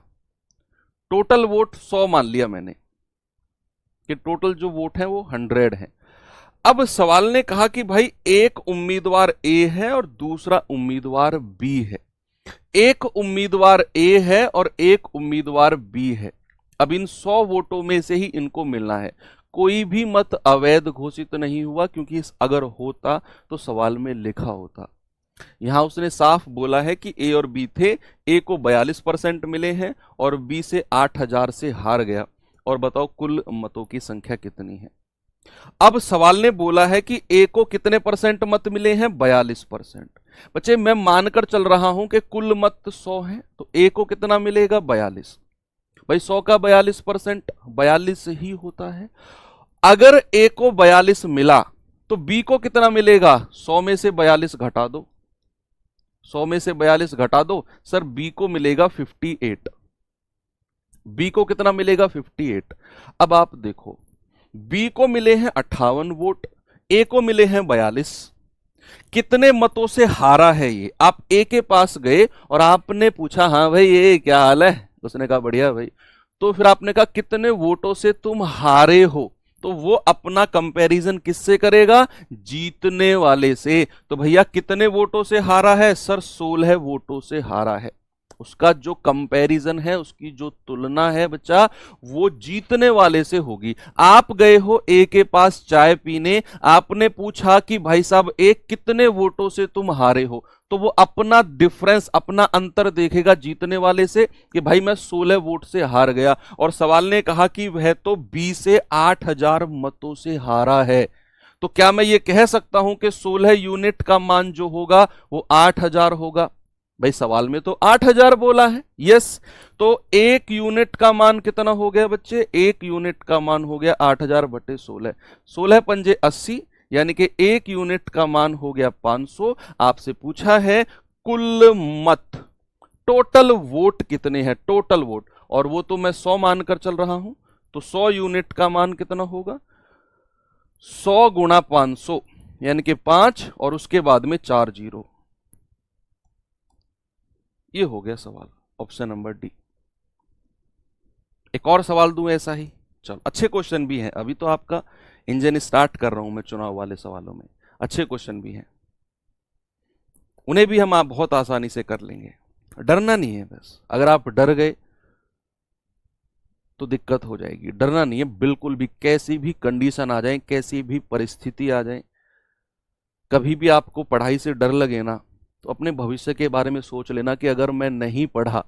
टोटल वोट 100 मान लिया मैंने कि टोटल जो वोट है वो 100 है। अब सवाल ने कहा कि भाई एक उम्मीदवार ए है और दूसरा उम्मीदवार बी है। एक उम्मीदवार ए है और एक उम्मीदवार बी है। अब इन 100 वोटों में से ही इनको मिलना है। कोई भी मत अवैध घोषित नहीं हुआ, क्योंकि अगर होता तो सवाल में लिखा होता। यहां उसने साफ बोला है कि ए और बी थे, ए को 42% मिले हैं और बी से 8000 से हार गया। और बताओ कुल मतों की संख्या कितनी है? अब सवाल ने बोला है कि ए को कितने परसेंट मत मिले हैं? 42%। बच्चे मैं मानकर चल रहा हूं कि कुल मत 100 है, तो ए को कितना मिलेगा? 42। भाई 100 का 42% 42 ही होता है। अगर ए को 42 मिला तो बी को कितना मिलेगा? 100 में से 42 घटा दो, 100 में से 42 घटा दो सर, बी को मिलेगा 58। बी को कितना मिलेगा? 58। अब आप देखो, बी को मिले हैं 58 वोट, ए को मिले हैं 42। कितने मतों से हारा है ये? आप ए के पास गए और आपने पूछा हाँ भाई ये क्या हाल है, उसने कहा बढ़िया भाई। तो फिर आपने कहा कितने वोटों से तुम हारे हो, तो वो अपना कंपैरिजन किससे करेगा? जीतने वाले से। तो भैया कितने वोटों से हारा है? सर 16 वोटों से हारा है। उसका जो कंपैरिजन है, उसकी जो तुलना है बच्चा, वो जीतने वाले से होगी। आप गए हो ए के पास चाय पीने, आपने पूछा कि भाई साहब ए कितने वोटों से तुम हारे हो, तो वो अपना डिफरेंस, अपना अंतर देखेगा जीतने वाले से कि भाई मैं 16 वोट से हार गया। और सवाल ने कहा कि वह तो 20 से 8,000 मतों से हारा है, तो क्या मैं ये कह सकता हूं कि 16 यूनिट का मान जो होगा वो 8,000 होगा? भाई सवाल में तो 8,000 बोला है। यस, तो 1 यूनिट का मान कितना हो गया बच्चे? 1 यूनिट का मान हो गया 8,000 बटे 16। 16 पंजे 80, यानी कि 1 यूनिट का मान हो गया 500। आपसे पूछा है कुल मत, टोटल वोट कितने हैं, टोटल वोट, और वो तो मैं 100 मानकर चल रहा हूं, तो 100 यूनिट का मान कितना होगा? 100 गुणा 500, यानी कि 5 और उसके बाद में 4 जीरो। ये हो गया सवाल, ऑप्शन नंबर डी। एक और सवाल दूं ऐसा ही? चलो, अच्छे क्वेश्चन भी हैं, अभी तो आपका इंजन स्टार्ट कर रहा हूं मैं चुनाव वाले सवालों में, अच्छे क्वेश्चन भी हैं, उन्हें भी हम आप बहुत आसानी से कर लेंगे। डरना नहीं है, बस अगर आप डर गए तो दिक्कत हो जाएगी। डरना नहीं है बिल्कुल भी, कैसी भी कंडीशन आ जाए, कैसी भी परिस्थिति आ जाए, कभी भी आपको पढ़ाई से डर लगे ना, तो अपने भविष्य के बारे में सोच लेना कि अगर मैं नहीं पढ़ा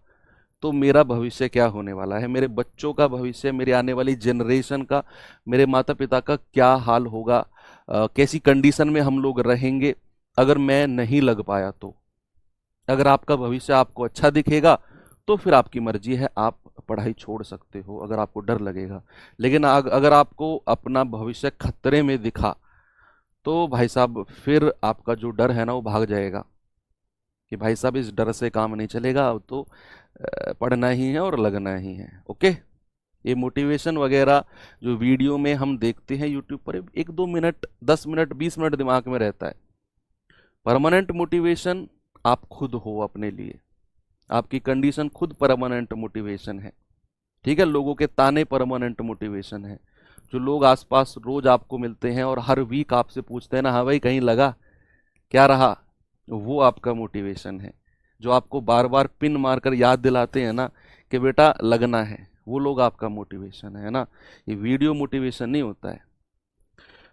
तो मेरा भविष्य क्या होने वाला है, मेरे बच्चों का भविष्य, मेरे आने वाली जनरेशन का, मेरे माता पिता का क्या हाल होगा, कैसी कंडीशन में हम लोग रहेंगे अगर मैं नहीं लग पाया तो। अगर आपका भविष्य आपको अच्छा दिखेगा तो फिर आपकी मर्जी है, आप पढ़ाई छोड़ सकते हो अगर आपको डर लगेगा। लेकिन अगर आपको अपना भविष्य खतरे में दिखा तो भाई साहब फिर आपका जो डर है ना वो भाग जाएगा कि भाई साहब इस डर से काम नहीं चलेगा, अब तो पढ़ना ही है और लगना ही है। ओके, ये मोटिवेशन वगैरह जो वीडियो में हम देखते हैं यूट्यूब पर, 1-2 मिनट, 10 मिनट, 20 मिनट दिमाग में रहता है। परमानेंट मोटिवेशन आप खुद हो अपने लिए, आपकी कंडीशन खुद परमानेंट मोटिवेशन है। ठीक है, लोगों के ताने परमानेंट मोटिवेशन है। जो लोग आसपास रोज आपको मिलते हैं और हर वीक आपसे पूछते हैं ना, हाँ भाई कहीं लगा, क्या रहा, वो आपका मोटिवेशन है। जो आपको बार बार पिन मारकर याद दिलाते हैं ना कि बेटा लगना है, वो लोग आपका मोटिवेशन है ना। ये वीडियो मोटिवेशन नहीं होता है।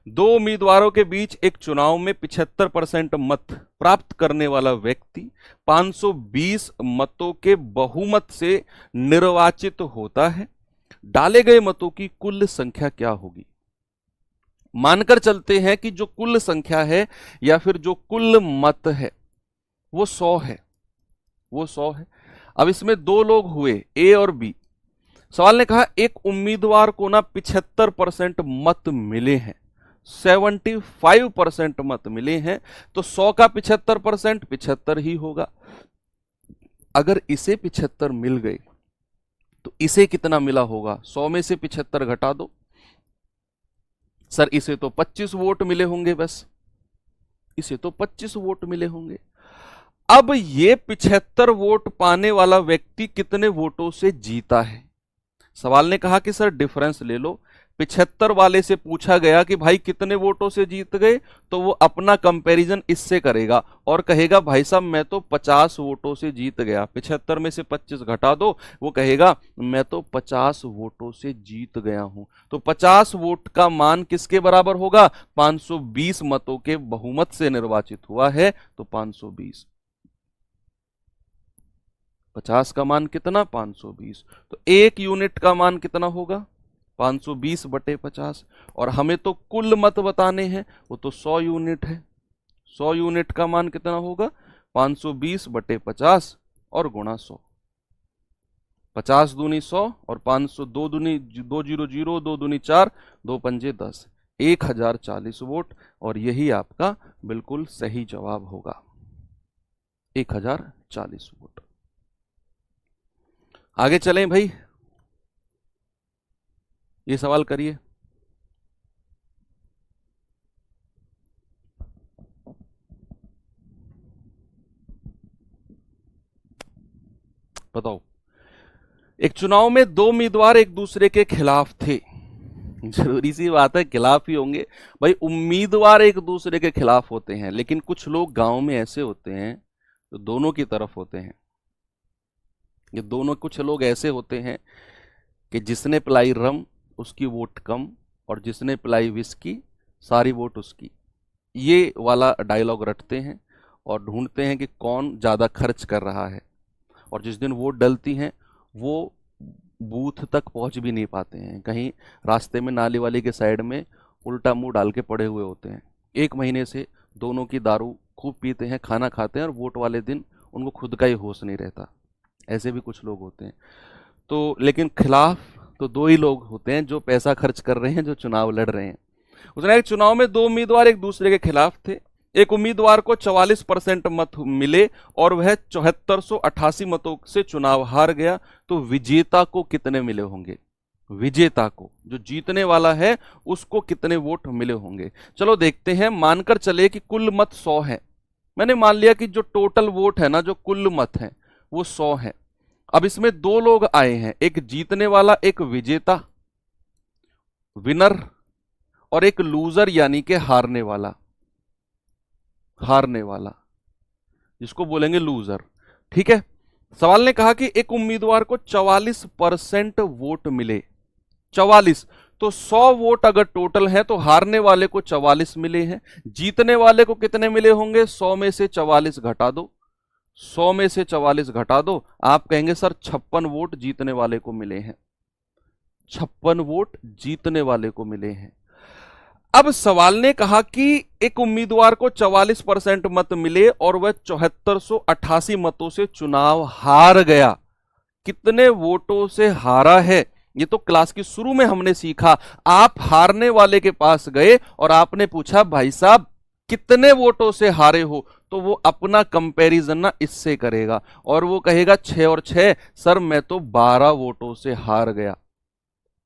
2 उम्मीदवारों के बीच एक चुनाव में 75% मत प्राप्त करने वाला व्यक्ति 520 मतों के बहुमत से निर्वाचित होता है। डाले गए मतों की कुल संख्या क्या होगी? मानकर चलते हैं कि जो कुल संख्या है या फिर जो कुल मत है वो 100 है, वो 100 है। अब इसमें 2 लोग हुए, ए और बी। सवाल ने कहा एक उम्मीदवार को ना 75% मत मिले हैं, 75% मत मिले हैं, तो 100 का 75% 75 ही होगा। अगर इसे 75 मिल गए तो इसे कितना मिला होगा? 100 में से 75 घटा दो। सर इसे तो 25 वोट मिले होंगे, बस इसे तो 25 वोट मिले होंगे। अब ये 75 वोट पाने वाला व्यक्ति कितने वोटों से जीता है? सवाल ने कहा कि सर डिफरेंस ले लो। 75 वाले से पूछा गया कि भाई कितने वोटों से जीत गए, तो वो अपना कंपैरिजन इससे करेगा और कहेगा भाई साहब मैं तो 50 वोटों से जीत गया। 75 में से 25 घटा दो, वो कहेगा मैं तो 50 वोटों से जीत गया हूं। तो 50 वोट का मान किसके बराबर होगा? 520 मतों के बहुमत से निर्वाचित हुआ है, तो 520। 50 का मान कितना? 520। तो 1 यूनिट का मान कितना होगा? 520 बटे 50। और हमें तो कुल मत बताने हैं, वो तो 100 यूनिट है। 100 यूनिट का मान कितना होगा? 520 बटे 50 और गुणा 100। 50 दूनी 100 और 500, 2 दूनी 2 0 0, 2 दूनी 4, 2 पंजे 10, 1040 वोट। और यही आपका बिल्कुल सही जवाब होगा, 1040 वोट। आगे चलें भाई, ये सवाल करिए। बताओ, एक चुनाव में 2 उम्मीदवार एक दूसरे के खिलाफ थे। जरूरी सी बात है खिलाफ ही होंगे भाई, उम्मीदवार एक दूसरे के खिलाफ होते हैं, लेकिन कुछ लोग गांव में ऐसे होते हैं जो दोनों की तरफ होते हैं। ये दोनों कुछ लोग ऐसे होते हैं कि जिसने पिलाई रम उसकी वोट कम, और जिसने पिलाई विस्की सारी वोट उसकी। ये वाला डायलॉग रटते हैं और ढूंढते हैं कि कौन ज़्यादा खर्च कर रहा है, और जिस दिन वोट डलती हैं वो बूथ तक पहुंच भी नहीं पाते हैं, कहीं रास्ते में नाली वाली के साइड में उल्टा मुंह डाल के पड़े हुए होते हैं। 1 महीने से दोनों की दारू खूब पीते हैं, खाना खाते हैं, और वोट वाले दिन उनको खुद का ही होश नहीं रहता। ऐसे भी कुछ लोग होते हैं। तो लेकिन खिलाफ तो दो ही लोग होते हैं जो पैसा खर्च कर रहे हैं, जो चुनाव लड़ रहे हैं। उसने एक चुनाव में 2 उम्मीदवार एक दूसरे के खिलाफ थे। एक उम्मीदवार को 44% मत मिले और वह 7488 मतों से चुनाव हार गया। तो विजेता को कितने मिले होंगे? विजेता को, जो जीतने वाला है, उसको कितने वोट मिले होंगे? चलो देखते हैं। मानकर चले कि कुल मत 100 है। मैंने मान लिया कि जो टोटल वोट है ना, जो कुल मत है, वो 100 है। अब इसमें दो लोग आए हैं, एक जीतने वाला, एक विजेता, विनर, और एक लूजर यानी कि हारने वाला, हारने वाला जिसको बोलेंगे लूजर। ठीक है। सवाल ने कहा कि एक उम्मीदवार को 44% वोट मिले। 44, तो 100 वोट अगर टोटल है तो हारने वाले को 44 मिले हैं। जीतने वाले को कितने मिले होंगे? 100 में से 44 घटा दो, 100 में से 44 घटा दो। आप कहेंगे सर 56 वोट जीतने वाले को मिले हैं। 56 वोट जीतने वाले को मिले हैं। अब सवाल ने कहा कि एक उम्मीदवार को 44% मत मिले और वह 7488 मतों से चुनाव हार गया। कितने वोटों से हारा है? ये तो क्लास की शुरू में हमने सीखा। आप हारने वाले के पास गए और आपने पूछा भाई साहब कितने वोटों से हारे हो, तो वो अपना कंपैरिजन ना इससे करेगा और वो कहेगा 6 और 6 सर मैं तो 12 वोटों से हार गया।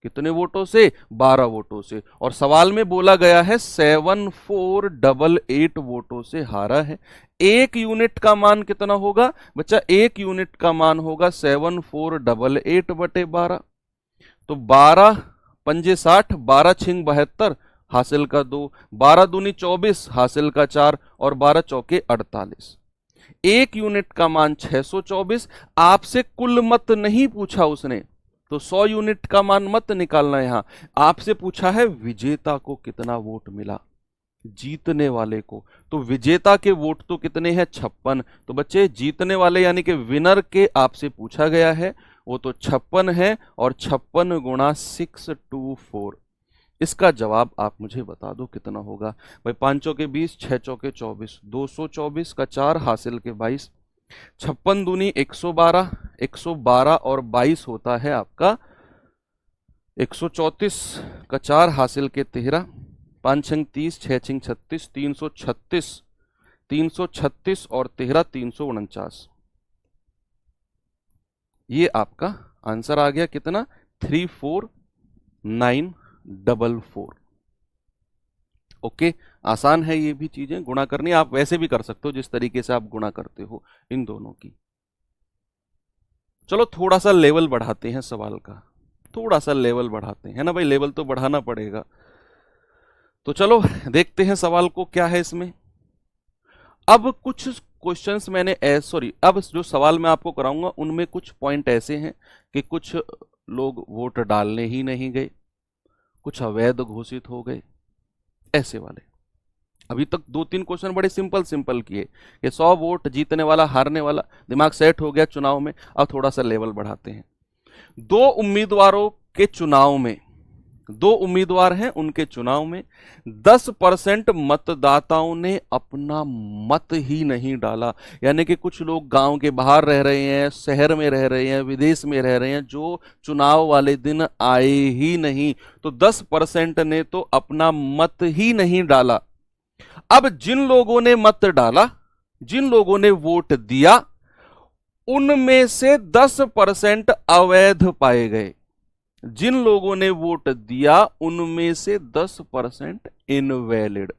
कितने वोटों से? 12 वोटों से। और सवाल में बोला गया है 7488 वोटों से हारा है। एक यूनिट का मान कितना होगा बच्चा? एक यूनिट का मान होगा 7488 बटे 12। तो 12 पंजे 60, 12 छिंग 72, हासिल का 2, 12 दूनी 24, हासिल का 4, और 12 चौके 48। एक यूनिट का मान 624। आपसे कुल मत नहीं पूछा उसने, तो 100 यूनिट का मान मत निकालना। यहां आपसे पूछा है विजेता को कितना वोट मिला, जीतने वाले को। तो विजेता के वोट तो कितने हैं? 56। तो बच्चे जीतने वाले यानी कि विनर के आपसे पूछा गया है, वो तो 56 है, और 56 गुणा 624। इसका जवाब आप मुझे बता दो कितना होगा भाई। 5 चौके 20, 6 चौके 24, 224 का 4, हासिल के 22। 56 दूनी 112, 112 और 22 होता है आपका 134 का 4, हासिल के 13। 5 छिंग 30, 6 छिंग 36, 336, 336 और 13 349। ये आपका आंसर आ गया कितना? 34944। ओके, आसान है ये भी चीजें गुणा करनी। आप वैसे भी कर सकते हो जिस तरीके से आप गुणा करते हो इन दोनों की। चलो थोड़ा सा लेवल बढ़ाते हैं सवाल का, थोड़ा सा लेवल बढ़ाते हैं ना भाई, लेवल तो बढ़ाना पड़ेगा। तो चलो देखते हैं सवाल को क्या है इसमें। अब कुछ क्वेश्चंस मैंने अब जो सवाल मैं आपको कराऊंगा उनमें कुछ पॉइंट ऐसे हैं कि कुछ लोग वोट डालने ही नहीं गए, कुछ अवैध घोषित हो गए, ऐसे वाले। अभी तक 2-3 क्वेश्चन बड़े सिंपल सिंपल किए कि 100 वोट जीतने वाला हारने वाला, दिमाग सेट हो गया चुनाव में। अब थोड़ा सा लेवल बढ़ाते हैं। 2 उम्मीदवारों के चुनाव में, 2 उम्मीदवार हैं, उनके चुनाव में 10% मतदाताओं ने अपना मत ही नहीं डाला। यानी कि कुछ लोग गांव के बाहर रह रहे हैं, शहर में रह रहे हैं, विदेश में रह रहे हैं, जो चुनाव वाले दिन आए ही नहीं। तो 10% ने तो अपना मत ही नहीं डाला। अब जिन लोगों ने मत डाला, जिन लोगों ने वोट दिया, उनमें से 10% अवैध पाए गए। जिन लोगों ने वोट दिया उनमें से 10% इनवैलिड,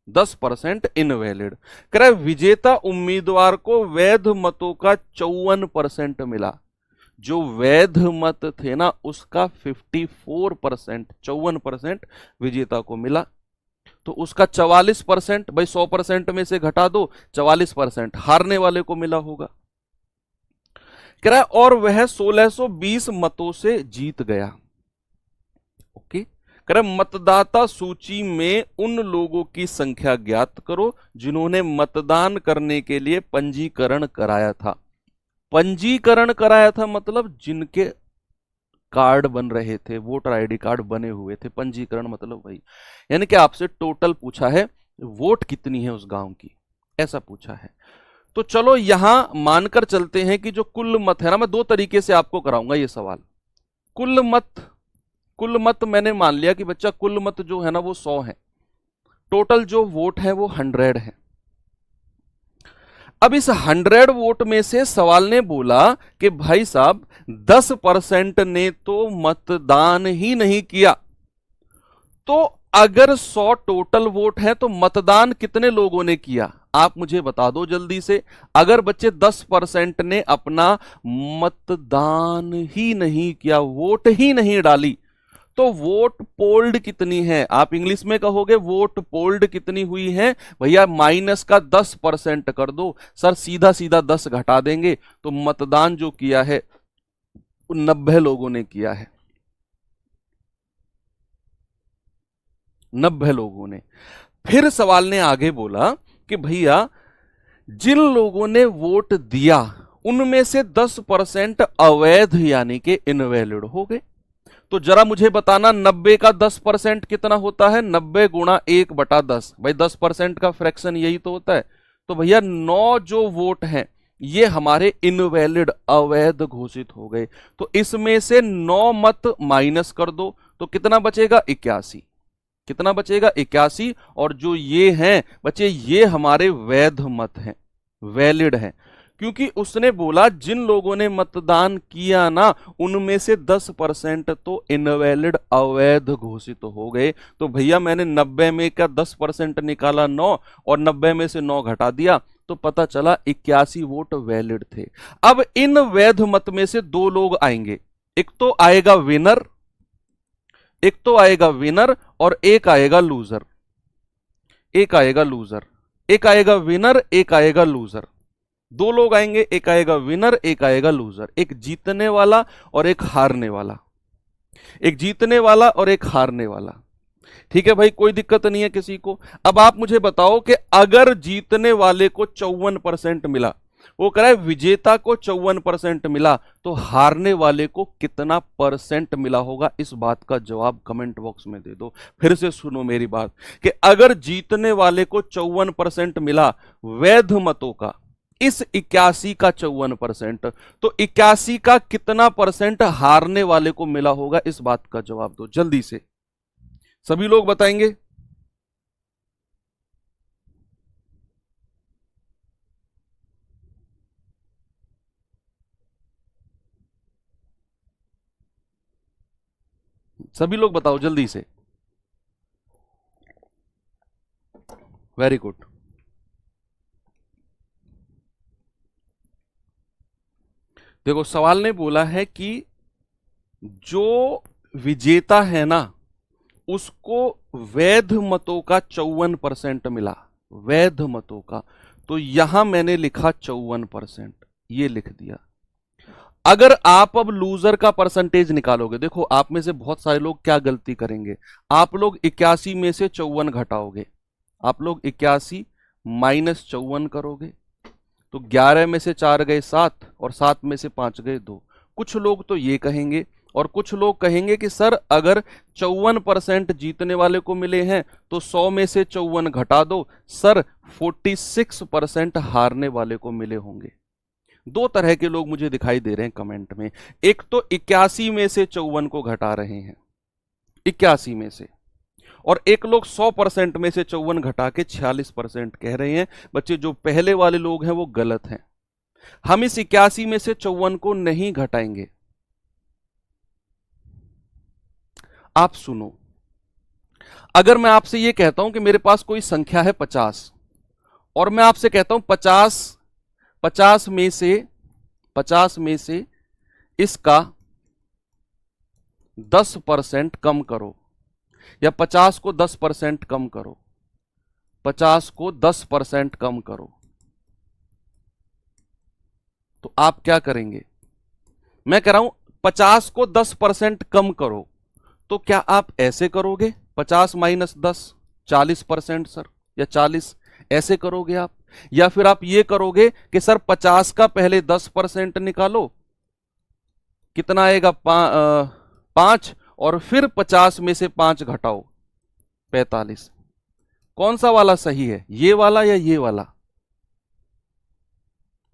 10% इनवैलिड। कह रहा है विजेता उम्मीदवार को वैध मतों का 54% मिला। जो वैध मत थे ना उसका 54%, 54% विजेता को मिला। तो उसका 44% भाई 100% में से घटा दो, 44% हारने वाले को मिला होगा। कह रहा है और वह 1620 मतों से जीत गया। ओके, कह रहा है मतदाता सूची में उन लोगों की संख्या ज्ञात करो जिन्होंने मतदान करने के लिए पंजीकरण कराया था। पंजीकरण कराया था मतलब जिनके कार्ड बन रहे थे, वोटर आईडी कार्ड बने हुए थे। पंजीकरण मतलब वही, यानी कि आपसे टोटल पूछा है वोट कितनी है उस गांव की, ऐसा पूछा है। तो चलो यहां मानकर चलते हैं कि जो कुल मत है ना, मैं दो तरीके से आपको कराऊंगा ये सवाल। कुल मत मैंने मान लिया कि बच्चा कुल मत जो है ना वो 100 है, टोटल जो वोट है वो 100 है। अब इस 100 वोट में से सवाल ने बोला कि भाई साहब 10% ने तो मतदान ही नहीं किया। तो अगर 100 टोटल वोट है तो मतदान कितने लोगों ने किया, आप मुझे बता दो जल्दी से। अगर बच्चे 10% ने अपना मतदान ही नहीं किया, वोट ही नहीं डाली, तो वोट पोल्ड कितनी है? आप इंग्लिश में कहोगे वोट पोल्ड कितनी हुई है भैया, माइनस का 10% कर दो। सर सीधा सीधा 10 घटा देंगे तो मतदान जो किया है 90 लोगों ने किया है, 90 लोगों ने। फिर सवाल ने आगे बोला कि भैया जिन लोगों ने वोट दिया उनमें से 10% अवैध यानी कि इनवैलिड हो गए। तो जरा मुझे बताना 90 का 10% कितना होता है? 90 गुणा 1/10। भाई 10% का फ्रैक्शन यही तो होता है। तो भैया 9 जो वोट हैं ये हमारे इनवैलिड अवैध घोषित हो गए। तो इसमें से 9 मत माइनस कर दो तो कितना बचेगा? 81। कितना बचेगा? 81। और जो ये हैं बच्चे ये हमारे वैध मत हैं, वैलिड हैं, क्योंकि उसने बोला जिन लोगों ने मतदान किया ना उनमें से 10% तो इनवैलिड अवैध घोषित हो गए। तो भैया मैंने 90 में का 10% निकाला 9 और 90 में से 9 घटा दिया तो पता चला 81 वोट वैलिड थे। अब इन वैध मत में से दो लोग आएंगे, एक तो आएगा विनर, एक तो आएगा विनर और एक आएगा लूजर। एक आएगा लूजर, एक आएगा विनर, एक आएगा लूजर। दो लोग आएंगे, एक आएगा विनर, एक आएगा लूजर। एक जीतने वाला और एक हारने वाला, एक जीतने वाला और एक हारने वाला। ठीक है भाई, कोई दिक्कत नहीं है किसी को। अब आप मुझे बताओ कि अगर जीतने वाले को 54% मिला, वो कह रहा है विजेता को 54% मिला, तो हारने वाले को कितना परसेंट मिला होगा? इस बात का जवाब कमेंट बॉक्स में दे दो। फिर से सुनो मेरी बात कि अगर जीतने वाले को 54% मिला वैध मतों का, इस 81 का 54%, तो 81 का कितना परसेंट हारने वाले को मिला होगा? इस बात का जवाब दो जल्दी से, सभी लोग बताएंगे। सभी लोग बताओ जल्दी से। Very good. देखो सवाल ने बोला है कि जो विजेता है ना उसको वैध मतों का 54% मिला, वैध मतों का। तो यहां मैंने लिखा 54%, ये लिख दिया। अगर आप अब लूजर का परसेंटेज निकालोगे, देखो आप में से बहुत सारे लोग क्या गलती करेंगे, आप लोग 81 में से 54 घटाओगे, आप लोग 81 माइनस 54 करोगे, तो 11 में से 4 गए 7 और 7 में से 5 गए 2। कुछ लोग तो ये कहेंगे और कुछ लोग कहेंगे कि सर अगर 54% जीतने वाले को मिले हैं तो 100 में से 54 घटा दो, सर 46% हारने वाले को मिले होंगे। दो तरह के लोग मुझे दिखाई दे रहे हैं कमेंट में। एक तो 81 में से 54 को घटा रहे हैं, 81 में से, और एक लोग 100% में से 54 घटा के 46% कह रहे हैं। बच्चे जो पहले वाले लोग हैं वो गलत हैं। हम इस 81 में से 54 को नहीं घटाएंगे। आप सुनो, अगर मैं आपसे यह कहता हूं कि मेरे पास कोई संख्या है 50 और मैं आपसे कहता हूं 50 में से इसका 10% कम करो, या 50 को 10% कम करो, 50 को 10% कम करो, तो आप क्या करेंगे? मैं कह रहा हूं 50 को 10% कम करो, तो क्या आप ऐसे करोगे 50 माइनस 10 40% सर, या 40 ऐसे करोगे आप, या फिर आप ये करोगे कि सर 50 का पहले 10% निकालो, कितना आएगा 5, और फिर 50 में से 5 घटाओ 45। कौन सा वाला सही है, ये वाला या ये वाला?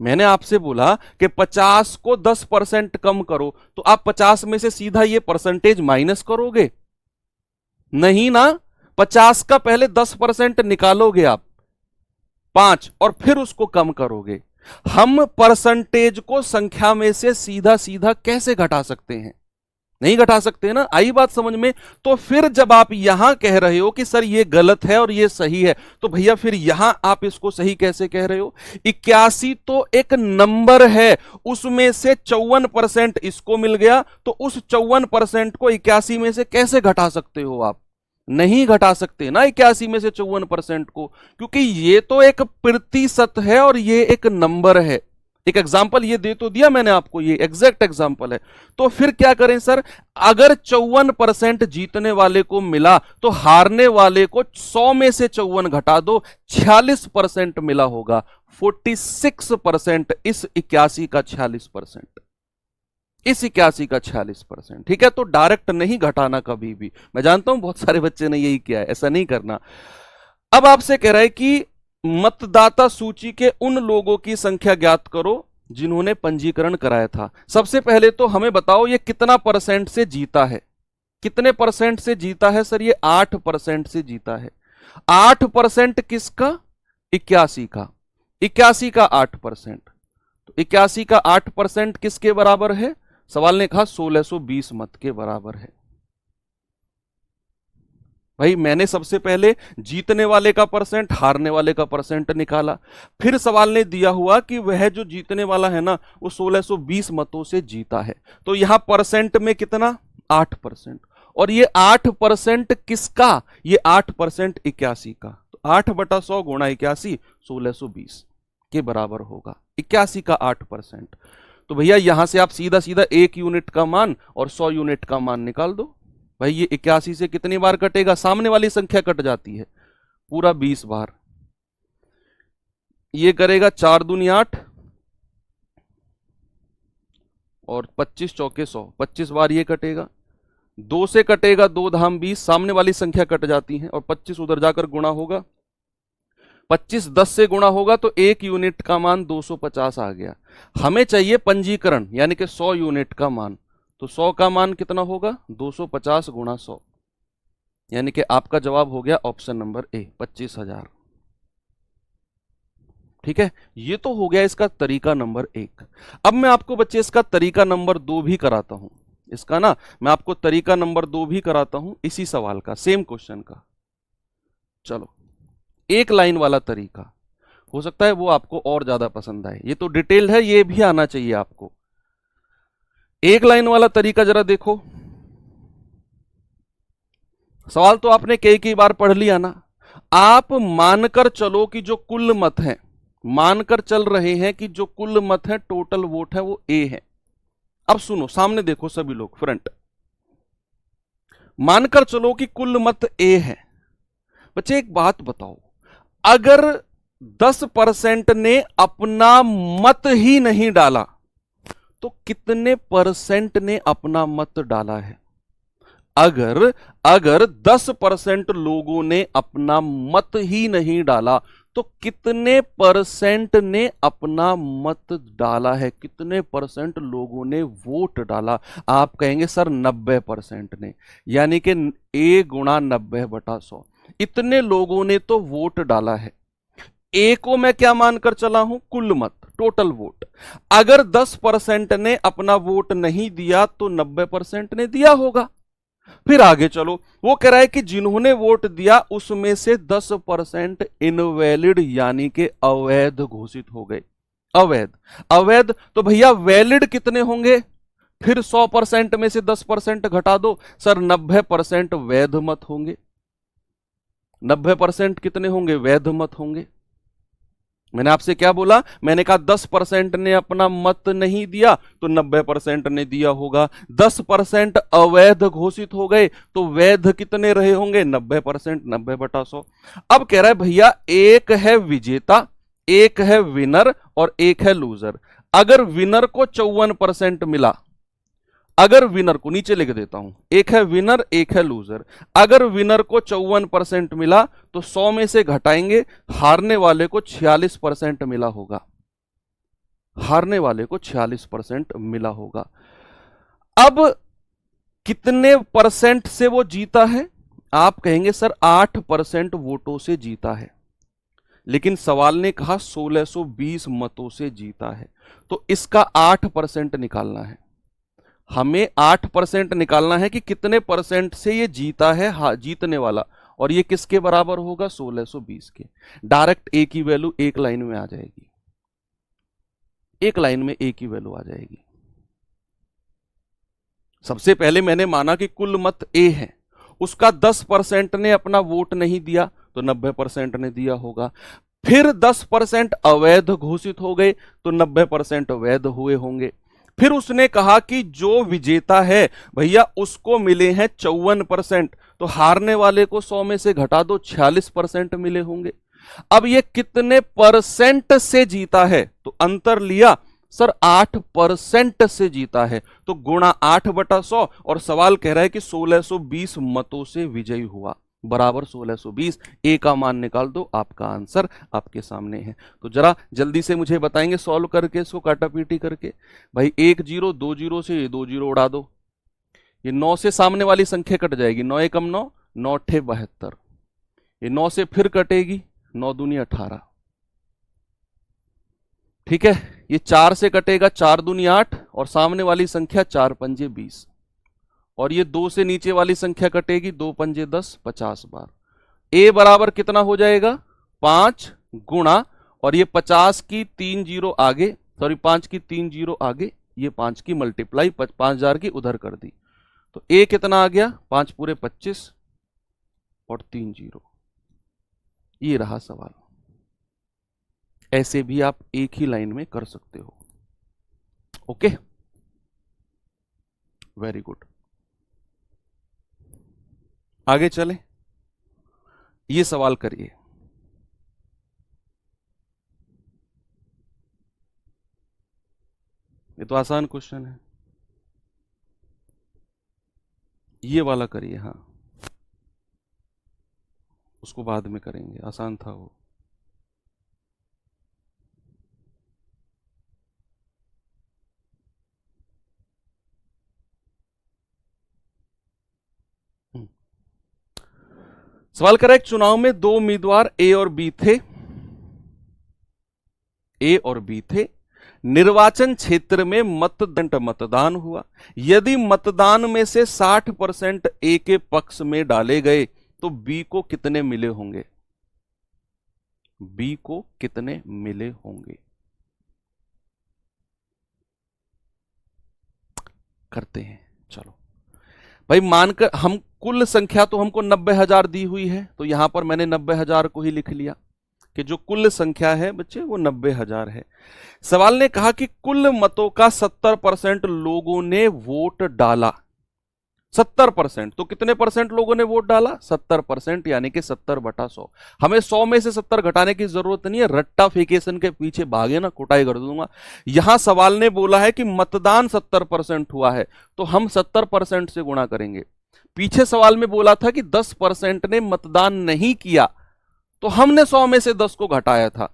मैंने आपसे बोला कि 50 को 10% कम करो, तो आप 50 में से सीधा ये परसेंटेज माइनस करोगे? नहीं ना, 50 का पहले 10% निकालोगे आप 5, और फिर उसको कम करोगे। हम परसेंटेज को संख्या में से सीधा सीधा कैसे घटा सकते हैं? नहीं घटा सकते ना, आई बात समझ में? तो फिर जब आप यहां कह रहे हो कि सर ये गलत है और ये सही है, तो भैया फिर यहां आप इसको सही कैसे कह रहे हो? 81 तो एक नंबर है, उसमें से 54% इसको मिल गया, तो उस 54% को 81 में से कैसे घटा सकते हो आप? नहीं घटा सकते ना 81 में से 54% को, क्योंकि ये तो एक प्रतिशत है और ये एक नंबर है। एक एग्जाम्पल ये दे तो दिया मैंने आपको, ये एग्जैक्ट एग्जाम्पल है। तो फिर क्या करें सर, अगर 54% जीतने वाले को मिला, तो हारने वाले को 100 में से 54 घटा दो, 46% मिला होगा। 46% इस 81 का 46%, इस 81 का 46%। ठीक है, तो डायरेक्ट नहीं घटाना कभी भी। मैं जानता हूं बहुत सारे बच्चे ने यही किया है, ऐसा नहीं करना। अब आपसे कह रहा है कि मतदाता सूची के उन लोगों की संख्या ज्ञात करो जिन्होंने पंजीकरण कराया था। सबसे पहले तो हमें बताओ ये कितना परसेंट से जीता है? कितने परसेंट से जीता है सर? ये 8% से जीता है। 8% किसका? 81 का। 81 का 8%, तो 81 का 8% किसके बराबर है? सवाल ने कहा 1620 मत के बराबर है। भाई मैंने सबसे पहले जीतने वाले का परसेंट, हारने वाले का परसेंट निकाला, फिर सवाल ने दिया हुआ कि वह जो जीतने वाला है ना, वो 1620 मतों से जीता है। तो यहां परसेंट में कितना? 8%। और ये 8% किसका? ये 8% 81 का। तो 8/100 गुणा 81, 1620 के बराबर होगा। 81 का 8%। तो भैया यहां से आप सीधा सीधा 1 यूनिट का मान और 100 यूनिट का मान निकाल दो। भाई ये 81 से कितनी बार कटेगा? सामने वाली संख्या कट जाती है, पूरा 20 बार। ये करेगा 4 दूनी 8 और 25 चौके 100, 25 बार ये कटेगा। 2 से कटेगा, 2 धाम 20, सामने वाली संख्या कट जाती है, और 25 उधर जाकर गुणा होगा। 25 10 से गुणा होगा, तो 1 यूनिट का मान 250 आ गया। हमें चाहिए पंजीकरण, यानी कि 100 यूनिट का मान। तो 100 का मान कितना होगा? 250 गुणा 100, यानी कि आपका जवाब हो गया ऑप्शन नंबर ए, 25,000। ठीक है, ये तो हो गया इसका तरीका नंबर 1। अब मैं आपको बच्चे इसका तरीका नंबर 2 भी कराता हूं। इसका ना मैं आपको तरीका नंबर 2 भी कराता हूं, इसी सवाल का, सेम क्वेश्चन का। चलो, एक लाइन वाला तरीका, हो सकता है वो आपको और ज्यादा पसंद आए। ये तो डिटेल्ड है, ये भी आना चाहिए आपको। एक लाइन वाला तरीका जरा देखो। सवाल तो आपने कई बार पढ़ लिया ना। आप मानकर चलो कि जो कुल मत है, मानकर चल रहे हैं कि जो कुल मत है, टोटल वोट है, वो ए है। अब सुनो, सामने देखो सभी लोग, फ्रंट। मानकर चलो कि कुल मत ए है। बच्चे एक बात बताओ, अगर 10% ने अपना मत ही नहीं डाला, तो कितने परसेंट ने अपना मत डाला है? अगर 10% लोगों ने अपना मत ही नहीं डाला, तो कितने परसेंट ने अपना मत डाला है? कितने परसेंट लोगों ने वोट डाला? आप कहेंगे सर 90% ने, यानी कि ए गुणा 90/100। इतने लोगों ने तो वोट डाला है। ए को मैं क्या मानकर चला हूं? कुल मत, टोटल वोट। अगर 10% ने अपना वोट नहीं दिया, तो 90% ने दिया होगा। फिर आगे चलो, वो कह रहा है कि जिन्होंने वोट दिया उसमें से 10% इनवैलिड, यानी कि अवैध घोषित हो गए। अवैध, अवैध तो भैया वैलिड कितने होंगे? फिर 100% में से 10% घटा दो सर, 90% वैध मत होंगे। 90% कितने होंगे? वैध मत होंगे। मैंने आपसे क्या बोला? मैंने कहा 10% ने अपना मत नहीं दिया तो 90% ने दिया होगा। 10% अवैध घोषित हो गए तो वैध कितने रहे होंगे? 90%, 90/100। अब कह रहा है भैया एक है विजेता, एक है विनर और एक है लूजर। अगर विनर को 54% मिला, अगर विनर को, नीचे लिख देता हूं, एक है विनर एक है लूजर, अगर विनर को 54% मिला तो 100 में से घटाएंगे, हारने वाले को 46% मिला होगा। हारने वाले को 46% मिला होगा। अब कितने परसेंट से वो जीता है? आप कहेंगे सर 8% वोटों से जीता है, लेकिन सवाल ने कहा 1620 मतों से जीता है, तो इसका 8% निकालना है। हमें 8% निकालना है कि कितने परसेंट से ये जीता है, हाँ, जीतने वाला, और ये किसके बराबर होगा? 1620 के। डायरेक्ट ए की वैल्यू एक लाइन में आ जाएगी, एक लाइन में ए की वैल्यू आ जाएगी। सबसे पहले मैंने माना कि कुल मत ए है, उसका 10% ने अपना वोट नहीं दिया तो 90% ने दिया होगा। फिर 10% अवैध घोषित हो गए तो 90% वैध हुए होंगे। फिर उसने कहा कि जो विजेता है भैया उसको मिले हैं 54%, तो हारने वाले को 100 में से घटा दो, 46% मिले होंगे। अब ये कितने परसेंट से जीता है? तो अंतर लिया सर, 8% से जीता है, तो गुणा 8/100, और सवाल कह रहा है कि 1620 मतों से विजयी हुआ, बराबर 1620। ए का मान निकाल दो, आपका आंसर आपके सामने है। तो जरा जल्दी से मुझे बताएंगे सॉल्व करके, इसको काटापीटी करके। भाई 1 0, 2 0 से ये 2 0 उड़ा दो, ये 9 से सामने वाली संख्या कट जाएगी, 9 एकम 9, 9 अट्ठे 72, ये 9 से फिर कटेगी, 9 दूनी 18, ठीक है। ये 4 से कटेगा, 4 दूनी 8, और सामने वाली संख्या 4 पंजे 20, और ये 2 से नीचे वाली संख्या कटेगी, 2 पंजे 10, 50 बार। ए बराबर कितना हो जाएगा? 5 गुणा, और ये 50 की 3 जीरो आगे, सॉरी 5 की 3 जीरो आगे, ये 5 की मल्टीप्लाई 5000 की उधर कर दी, तो ए कितना आ गया? 5 पूरे 25 और 3 जीरो। ये रहा सवाल। ऐसे भी आप एक ही लाइन में कर सकते हो। Okay, very good. आगे चले, ये सवाल करिए। ये तो आसान क्वेश्चन है, ये वाला करिए। हाँ, उसको बाद में करेंगे, आसान था वो। सवाल करा, एक चुनाव में 2 उम्मीदवार ए और बी थे, ए और बी थे। निर्वाचन क्षेत्र में मतदान हुआ। यदि मतदान में से 60% ए के पक्ष में डाले गए तो बी को कितने मिले होंगे? बी को कितने मिले होंगे? करते हैं, चलो भाई। मानकर हम, कुल संख्या तो हमको 90,000 दी हुई है, तो यहां पर मैंने 90,000 को ही लिख लिया कि जो कुल संख्या है बच्चे वो 90,000 है। सवाल ने कहा कि कुल मतों का 70% लोगों ने वोट डाला। 70%, तो कितने परसेंट लोगों ने वोट डाला? 70%, यानी कि 70/100। हमें 100 में से 70 घटाने की जरूरत नहीं है, रट्टा फेकेशन के पीछे भागे ना, कुटाई कर दूंगा। यहां सवाल ने बोला है कि मतदान 70% हुआ है, तो हम 70% से गुणा करेंगे। पीछे सवाल में बोला था कि 10% ने मतदान नहीं किया, तो हमने 100 में से 10 को घटाया था।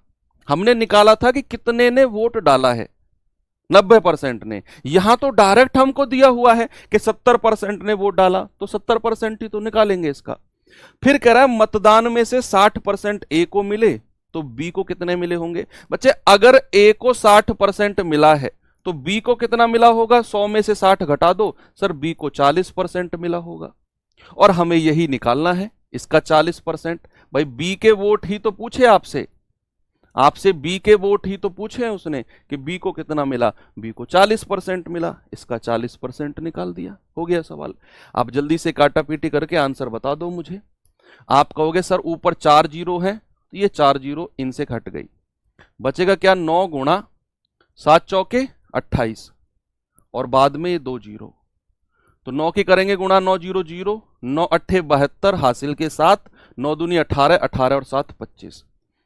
हमने निकाला था कि कितने ने वोट डाला है, 90% ने। यहां तो डायरेक्ट हमको दिया हुआ है कि 70% ने वोट डाला, तो 70% ही तो निकालेंगे इसका। फिर कह रहा है मतदान में से 60% ए को मिले तो बी को कितने मिले होंगे? बच्चे अगर ए को 60% मिला है तो बी को कितना मिला होगा? 100 में से 60 घटा दो, सर बी को 40% मिला होगा, और हमें यही निकालना है, इसका 40%। भाई बी के वोट ही तो पूछे आपसे, आपसे बी के वोट ही तो पूछे हैं उसने कि बी को कितना मिला, बी को 40% मिला, इसका 40% निकाल दिया, हो गया सवाल। आप जल्दी से काटापीटी करके आंसर बता दो मुझे। आप कहोगे सर ऊपर 4 जीरो है, तो ये 4 जीरो इनसे घट गई, बचेगा क्या, 9 गुणा 7 चौके 28 और बाद में ये 2 जीरो, तो 9 की करेंगे गुणा, 9 जीरो जीरो, 9 अट्ठे 72 हासिल के साथ, 9 दूनी 18, 18 और 7 25,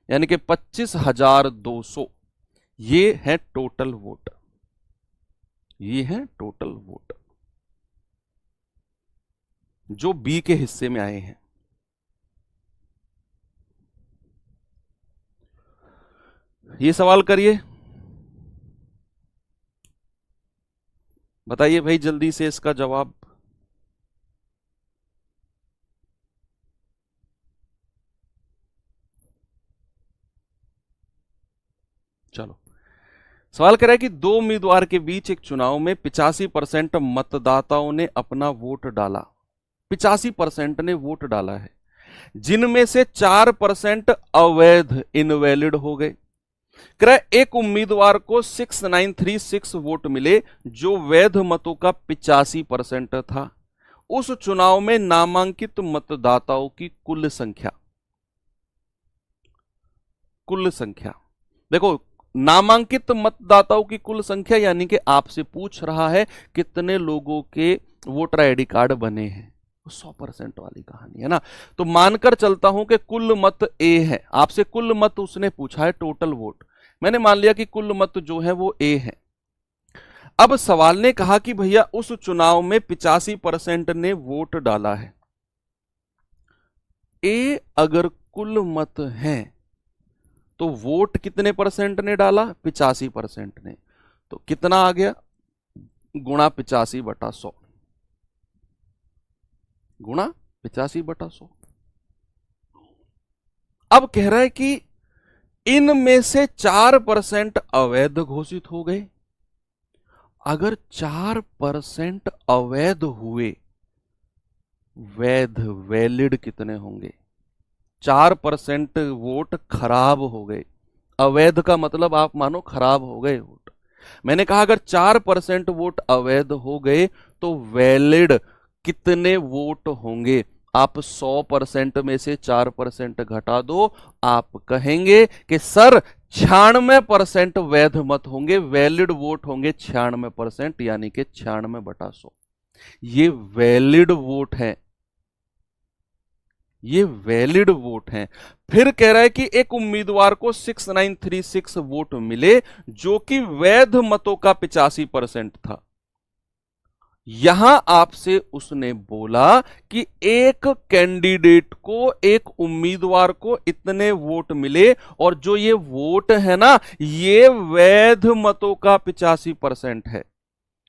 यानी कि 25,200। ये है टोटल वोट, ये है टोटल वोट जो बी के हिस्से में आए हैं। ये सवाल करिए, बताइए भाई जल्दी से इसका जवाब। चलो, सवाल कह रहा है कि दो उम्मीदवार के बीच एक चुनाव में 85% मतदाताओं ने अपना वोट डाला, 85% ने वोट डाला है, जिनमें से 4% अवैध इनवैलिड हो गए। एक उम्मीदवार को 6936 वोट मिले जो वैध मतों का 85% था। उस चुनाव में नामांकित मतदाताओं की कुल संख्या, कुल संख्या देखो, नामांकित मतदाताओं की कुल संख्या यानी कि आपसे पूछ रहा है कितने लोगों के वोटर आईडी कार्ड बने हैं, 100% वाली कहानी है ना। तो मानकर चलता हूं कि कुल मत ए है, आपसे कुल मत उसने पूछा है, टोटल वोट, मैंने मान लिया कि कुल मत जो है वो ए है। अब सवाल ने कहा कि भैया उस चुनाव में 85% ने वोट डाला है, ए अगर कुल मत है तो वोट कितने परसेंट ने डाला, 85% ने, तो कितना आ गया, गुणा 85/100, गुणा 85/100। अब कह रहा है कि इनमें से 4% अवैध घोषित हो गए। अगर 4% अवैध हुए, वैध वैलिड कितने होंगे, 4% वोट खराब हो गए, अवैध का मतलब आप मानो खराब हो गए वोट। मैंने कहा अगर 4% वोट अवैध हो गए तो वैलिड कितने वोट होंगे, आप 100% में से 4% घटा दो, आप कहेंगे कि सर 96% वैध मत होंगे, वैलिड वोट होंगे 96%, यानी कि 96/100। ये वैलिड वोट है, ये वैलिड वोट हैं। फिर कह रहा है कि एक उम्मीदवार को 6936 वोट मिले जो कि वैध मतों का 85% था। यहां आपसे उसने बोला कि एक कैंडिडेट को, एक उम्मीदवार को इतने वोट मिले और जो ये वोट है ना, ये वैध मतों का 85% है,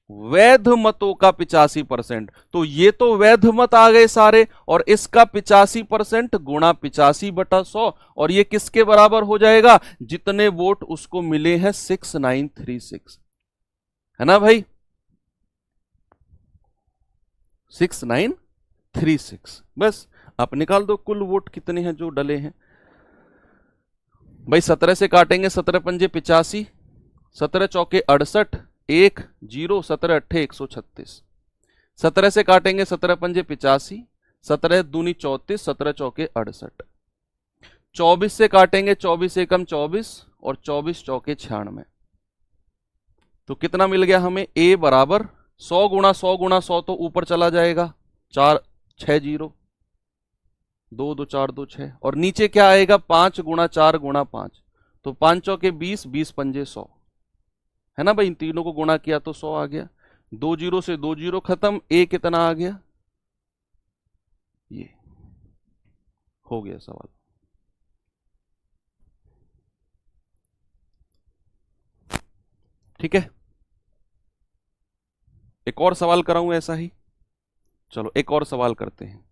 वैध मतों का 85%। तो ये तो वैध मत आ गए सारे, और इसका 85% गुणा 85/100, और ये किसके बराबर हो जाएगा, जितने वोट उसको मिले हैं 6936, है ना भाई, 6936। बस आप निकाल दो कुल वोट कितने हैं जो डले हैं भाई। 17 से काटेंगे, 17 पंजे 85, 17 चौके 68, 1 0, 17 अट्ठे 136, 17 से काटेंगे, 17 पंजे 85, 17 दूनी 34, 17 चौके 68, 24 से काटेंगे, 24 एकम 24 और 24 चौके 96, तो कितना मिल गया हमें, ए बराबर 100 गुणा 100 गुणा 100 तो ऊपर चला जाएगा, 4 6 0, 2 2 4 2 6, और नीचे क्या आएगा, 5 गुणा 4 गुणा 5, तो 5 चौके 20, 20 पंजे 100, है ना भाई। इन तीनों को गुणा किया तो 100 आ गया, 2 जीरो से 2 जीरो खत्म, ए कितना आ गया, ये हो गया सवाल। ठीक है, एक और सवाल कराऊं ऐसा ही, चलो एक और सवाल करते हैं।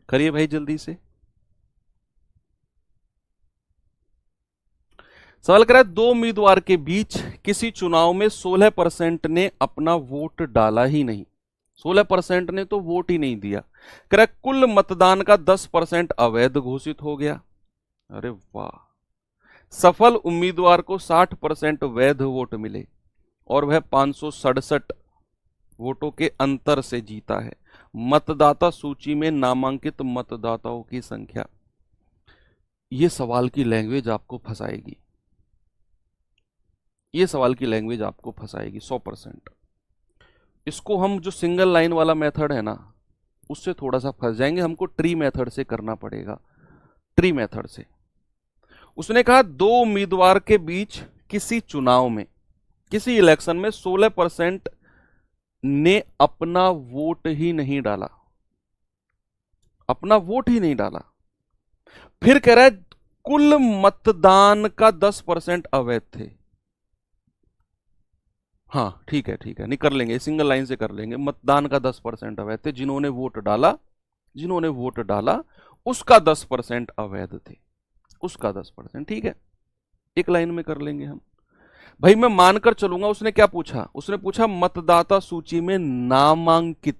करिए भाई जल्दी से। सवाल कर रहा है, दो उम्मीदवार के बीच किसी चुनाव में 16% ने अपना वोट डाला ही नहीं, 16% ने तो वोट ही नहीं दिया। कह रहा है कुल मतदान का 10% अवैध घोषित हो गया। अरे वाह, सफल उम्मीदवार को 60% वैध वोट मिले और वह 567 वोटों के अंतर से जीता है। मतदाता सूची में नामांकित मतदाताओं की संख्या। ये सवाल की लैंग्वेज आपको फंसाएगी, ये सवाल की लैंग्वेज आपको फंसाएगी 100%। इसको हम जो सिंगल लाइन वाला मेथड है ना, उससे थोड़ा सा फंस जाएंगे, हमको ट्री मेथड से करना पड़ेगा। ट्री मेथड से उसने कहा दो उम्मीदवार के बीच किसी चुनाव में, किसी इलेक्शन में 16% ने अपना वोट ही नहीं डाला, अपना वोट ही नहीं डाला। फिर कह रहा है कुल मतदान का 10% अवैध थे। हाँ ठीक है, नहीं कर लेंगे, सिंगल लाइन से कर लेंगे। मतदान का 10% अवैध थे, जिन्होंने वोट डाला उसका 10% अवैध थे, उसका 10%। ठीक है, एक लाइन में कर लेंगे हम। भाई मैं मानकर चलूंगा, उसने क्या पूछा, उसने पूछा मतदाता सूची में नामांकित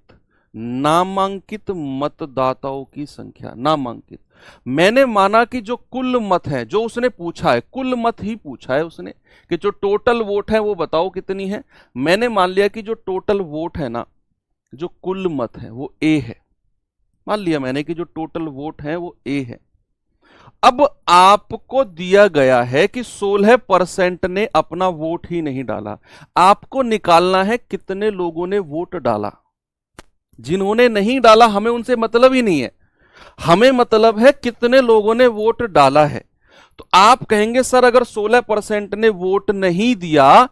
मतदाताओं की संख्या, नामांकित। मैंने माना कि जो कुल मत है, जो उसने पूछा है कुल मत ही पूछा है उसने, कि जो टोटल वोट है वो बताओ कितनी है। मैंने मान लिया कि जो टोटल वोट है ना, जो कुल मत है वो ए है। मान लिया मैंने कि जो टोटल वोट है वो ए है। अब आपको दिया गया है कि 16% ने अपना वोट ही नहीं डाला। आपको निकालना है कितने लोगों ने वोट डाला। जिन्होंने नहीं डाला हमें उनसे मतलब ही नहीं है, हमें मतलब है कितने लोगों ने वोट डाला है। तो आप कहेंगे सर अगर 16% ने वोट नहीं दिया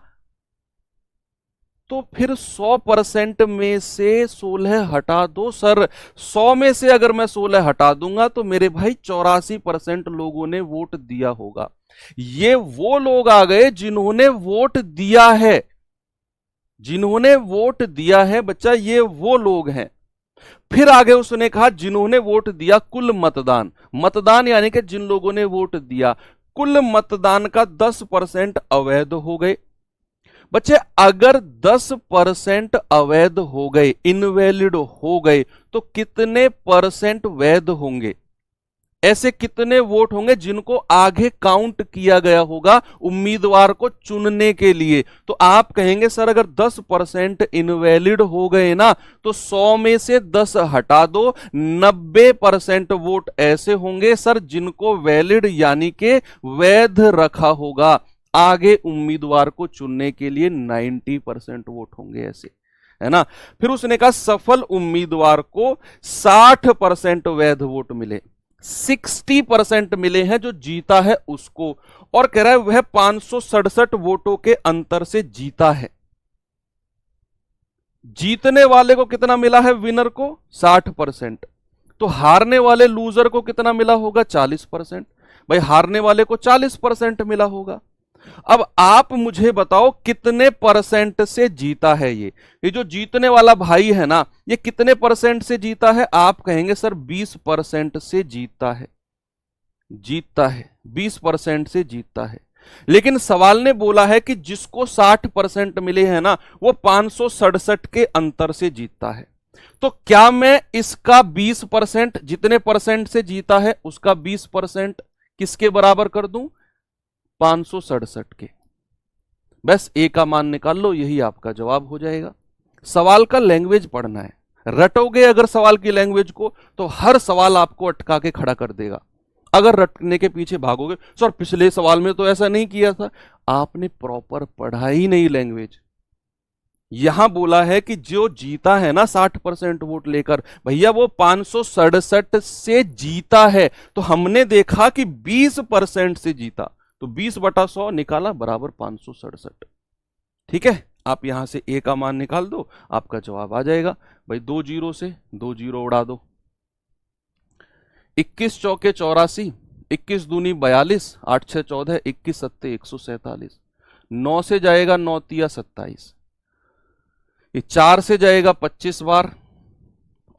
तो फिर 100% में से 16 हटा दो। सर 100 में से अगर मैं 16 हटा दूंगा तो मेरे भाई 84% लोगों ने वोट दिया होगा। ये वो लोग आ गए जिन्होंने वोट दिया है, जिन्होंने वोट दिया है बच्चा, ये वो लोग हैं। फिर आगे उसने कहा जिन्होंने वोट दिया, कुल मतदान, मतदान यानी कि जिन लोगों ने वोट दिया, कुल मतदान का 10% अवैध हो गए। बच्चे अगर 10% अवैध हो गए, इनवैलिड हो गए, तो कितने परसेंट वैध होंगे? ऐसे कितने वोट होंगे जिनको आगे काउंट किया गया होगा उम्मीदवार को चुनने के लिए? तो आप कहेंगे सर अगर 10% इनवैलिड हो गए ना तो 100 में से 10 हटा दो, 90% वोट ऐसे होंगे सर जिनको वैलिड यानी कि वैध रखा होगा। आगे उम्मीदवार को चुनने के लिए 90% वोट होंगे ऐसे, है ना। फिर उसने कहा सफल उम्मीदवार को 60% वैध वोट मिले, 60% मिले हैं जो जीता है उसको, और कह रहा है वह 567 वोटों के अंतर से जीता है। जीतने वाले को कितना मिला है? विनर को 60%। तो हारने वाले लूजर को कितना मिला होगा? 40%। भाई हारने वाले को 40% मिला होगा। अब आप मुझे बताओ कितने परसेंट से जीता है ये जो जीतने वाला भाई है ना, ये कितने परसेंट से जीता है? आप कहेंगे सर 20% से जीता है, 20% से जीता है। लेकिन सवाल ने बोला है कि जिसको 60% मिले हैं ना वो 567 के अंतर से जीतता है। तो क्या मैं इसका 20%, जितने परसेंट से जीता है उसका 20% किसके बराबर कर दूं? 567 के। बस ए का मान निकाल लो, यही आपका जवाब हो जाएगा। सवाल का लैंग्वेज पढ़ना है, रटोगे अगर सवाल की लैंग्वेज को तो हर सवाल आपको अटका के खड़ा कर देगा। अगर रटने के पीछे भागोगे, सर पिछले सवाल में तो ऐसा नहीं किया था, आपने प्रॉपर पढ़ा ही नहीं लैंग्वेज। यहां बोला है कि जो जीता है ना 60% वोट लेकर, भैया वो 567 से जीता है। तो हमने देखा कि 20% से जीता, तो 20/100 निकाला बराबर 567। ठीक है, आप यहां से ए का मान निकाल दो, आपका जवाब आ जाएगा। भाई 2 जीरो से 2 जीरो उड़ा दो। 21 चौके 84, 21 दूनी 42, 8 6 14, 21 सत्ते 147। 9 से जाएगा 9 तिया 27, ये 4 से जाएगा 25 बार,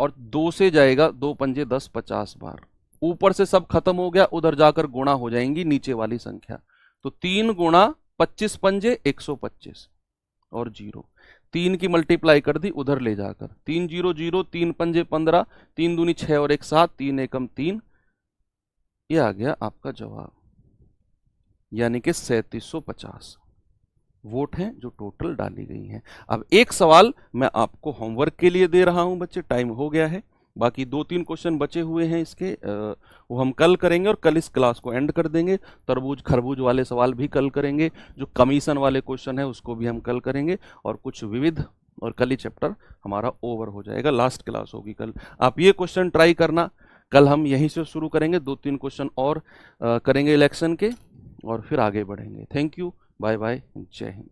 और 2 से जाएगा 2 पंजे 10, 50 बार। ऊपर से सब खत्म हो गया, उधर जाकर गुणा हो जाएंगी नीचे वाली संख्या। तो 3 गुणा 25 पंजे 125 और 0, 3 की मल्टीप्लाई कर दी उधर ले जाकर, 3 0 0, 3 पंजे 15, 3 दूनी 6 और 1 7, 3 एकम 3। ये आ गया आपका जवाब। यानी कि 3750 वोट हैं जो टोटल डाली गई हैं। अब एक सवाल मैं आपको होमवर्क के लिए दे रहा हूं बच्चे, टाइम हो गया है, बाकी 2-3 क्वेश्चन बचे हुए हैं इसके, वो हम कल करेंगे और कल इस क्लास को एंड कर देंगे। तरबूज खरबूज वाले सवाल भी कल करेंगे, जो कमीशन वाले क्वेश्चन है उसको भी हम कल करेंगे, और कुछ विविध, और कल ही चैप्टर हमारा ओवर हो जाएगा, लास्ट क्लास होगी कल। आप ये क्वेश्चन ट्राई करना, कल हम यहीं से शुरू करेंगे, 2-3 क्वेश्चन और करेंगे इलेक्शन के, और फिर आगे बढ़ेंगे। थैंक यू, बाय बाय, जय हिंद।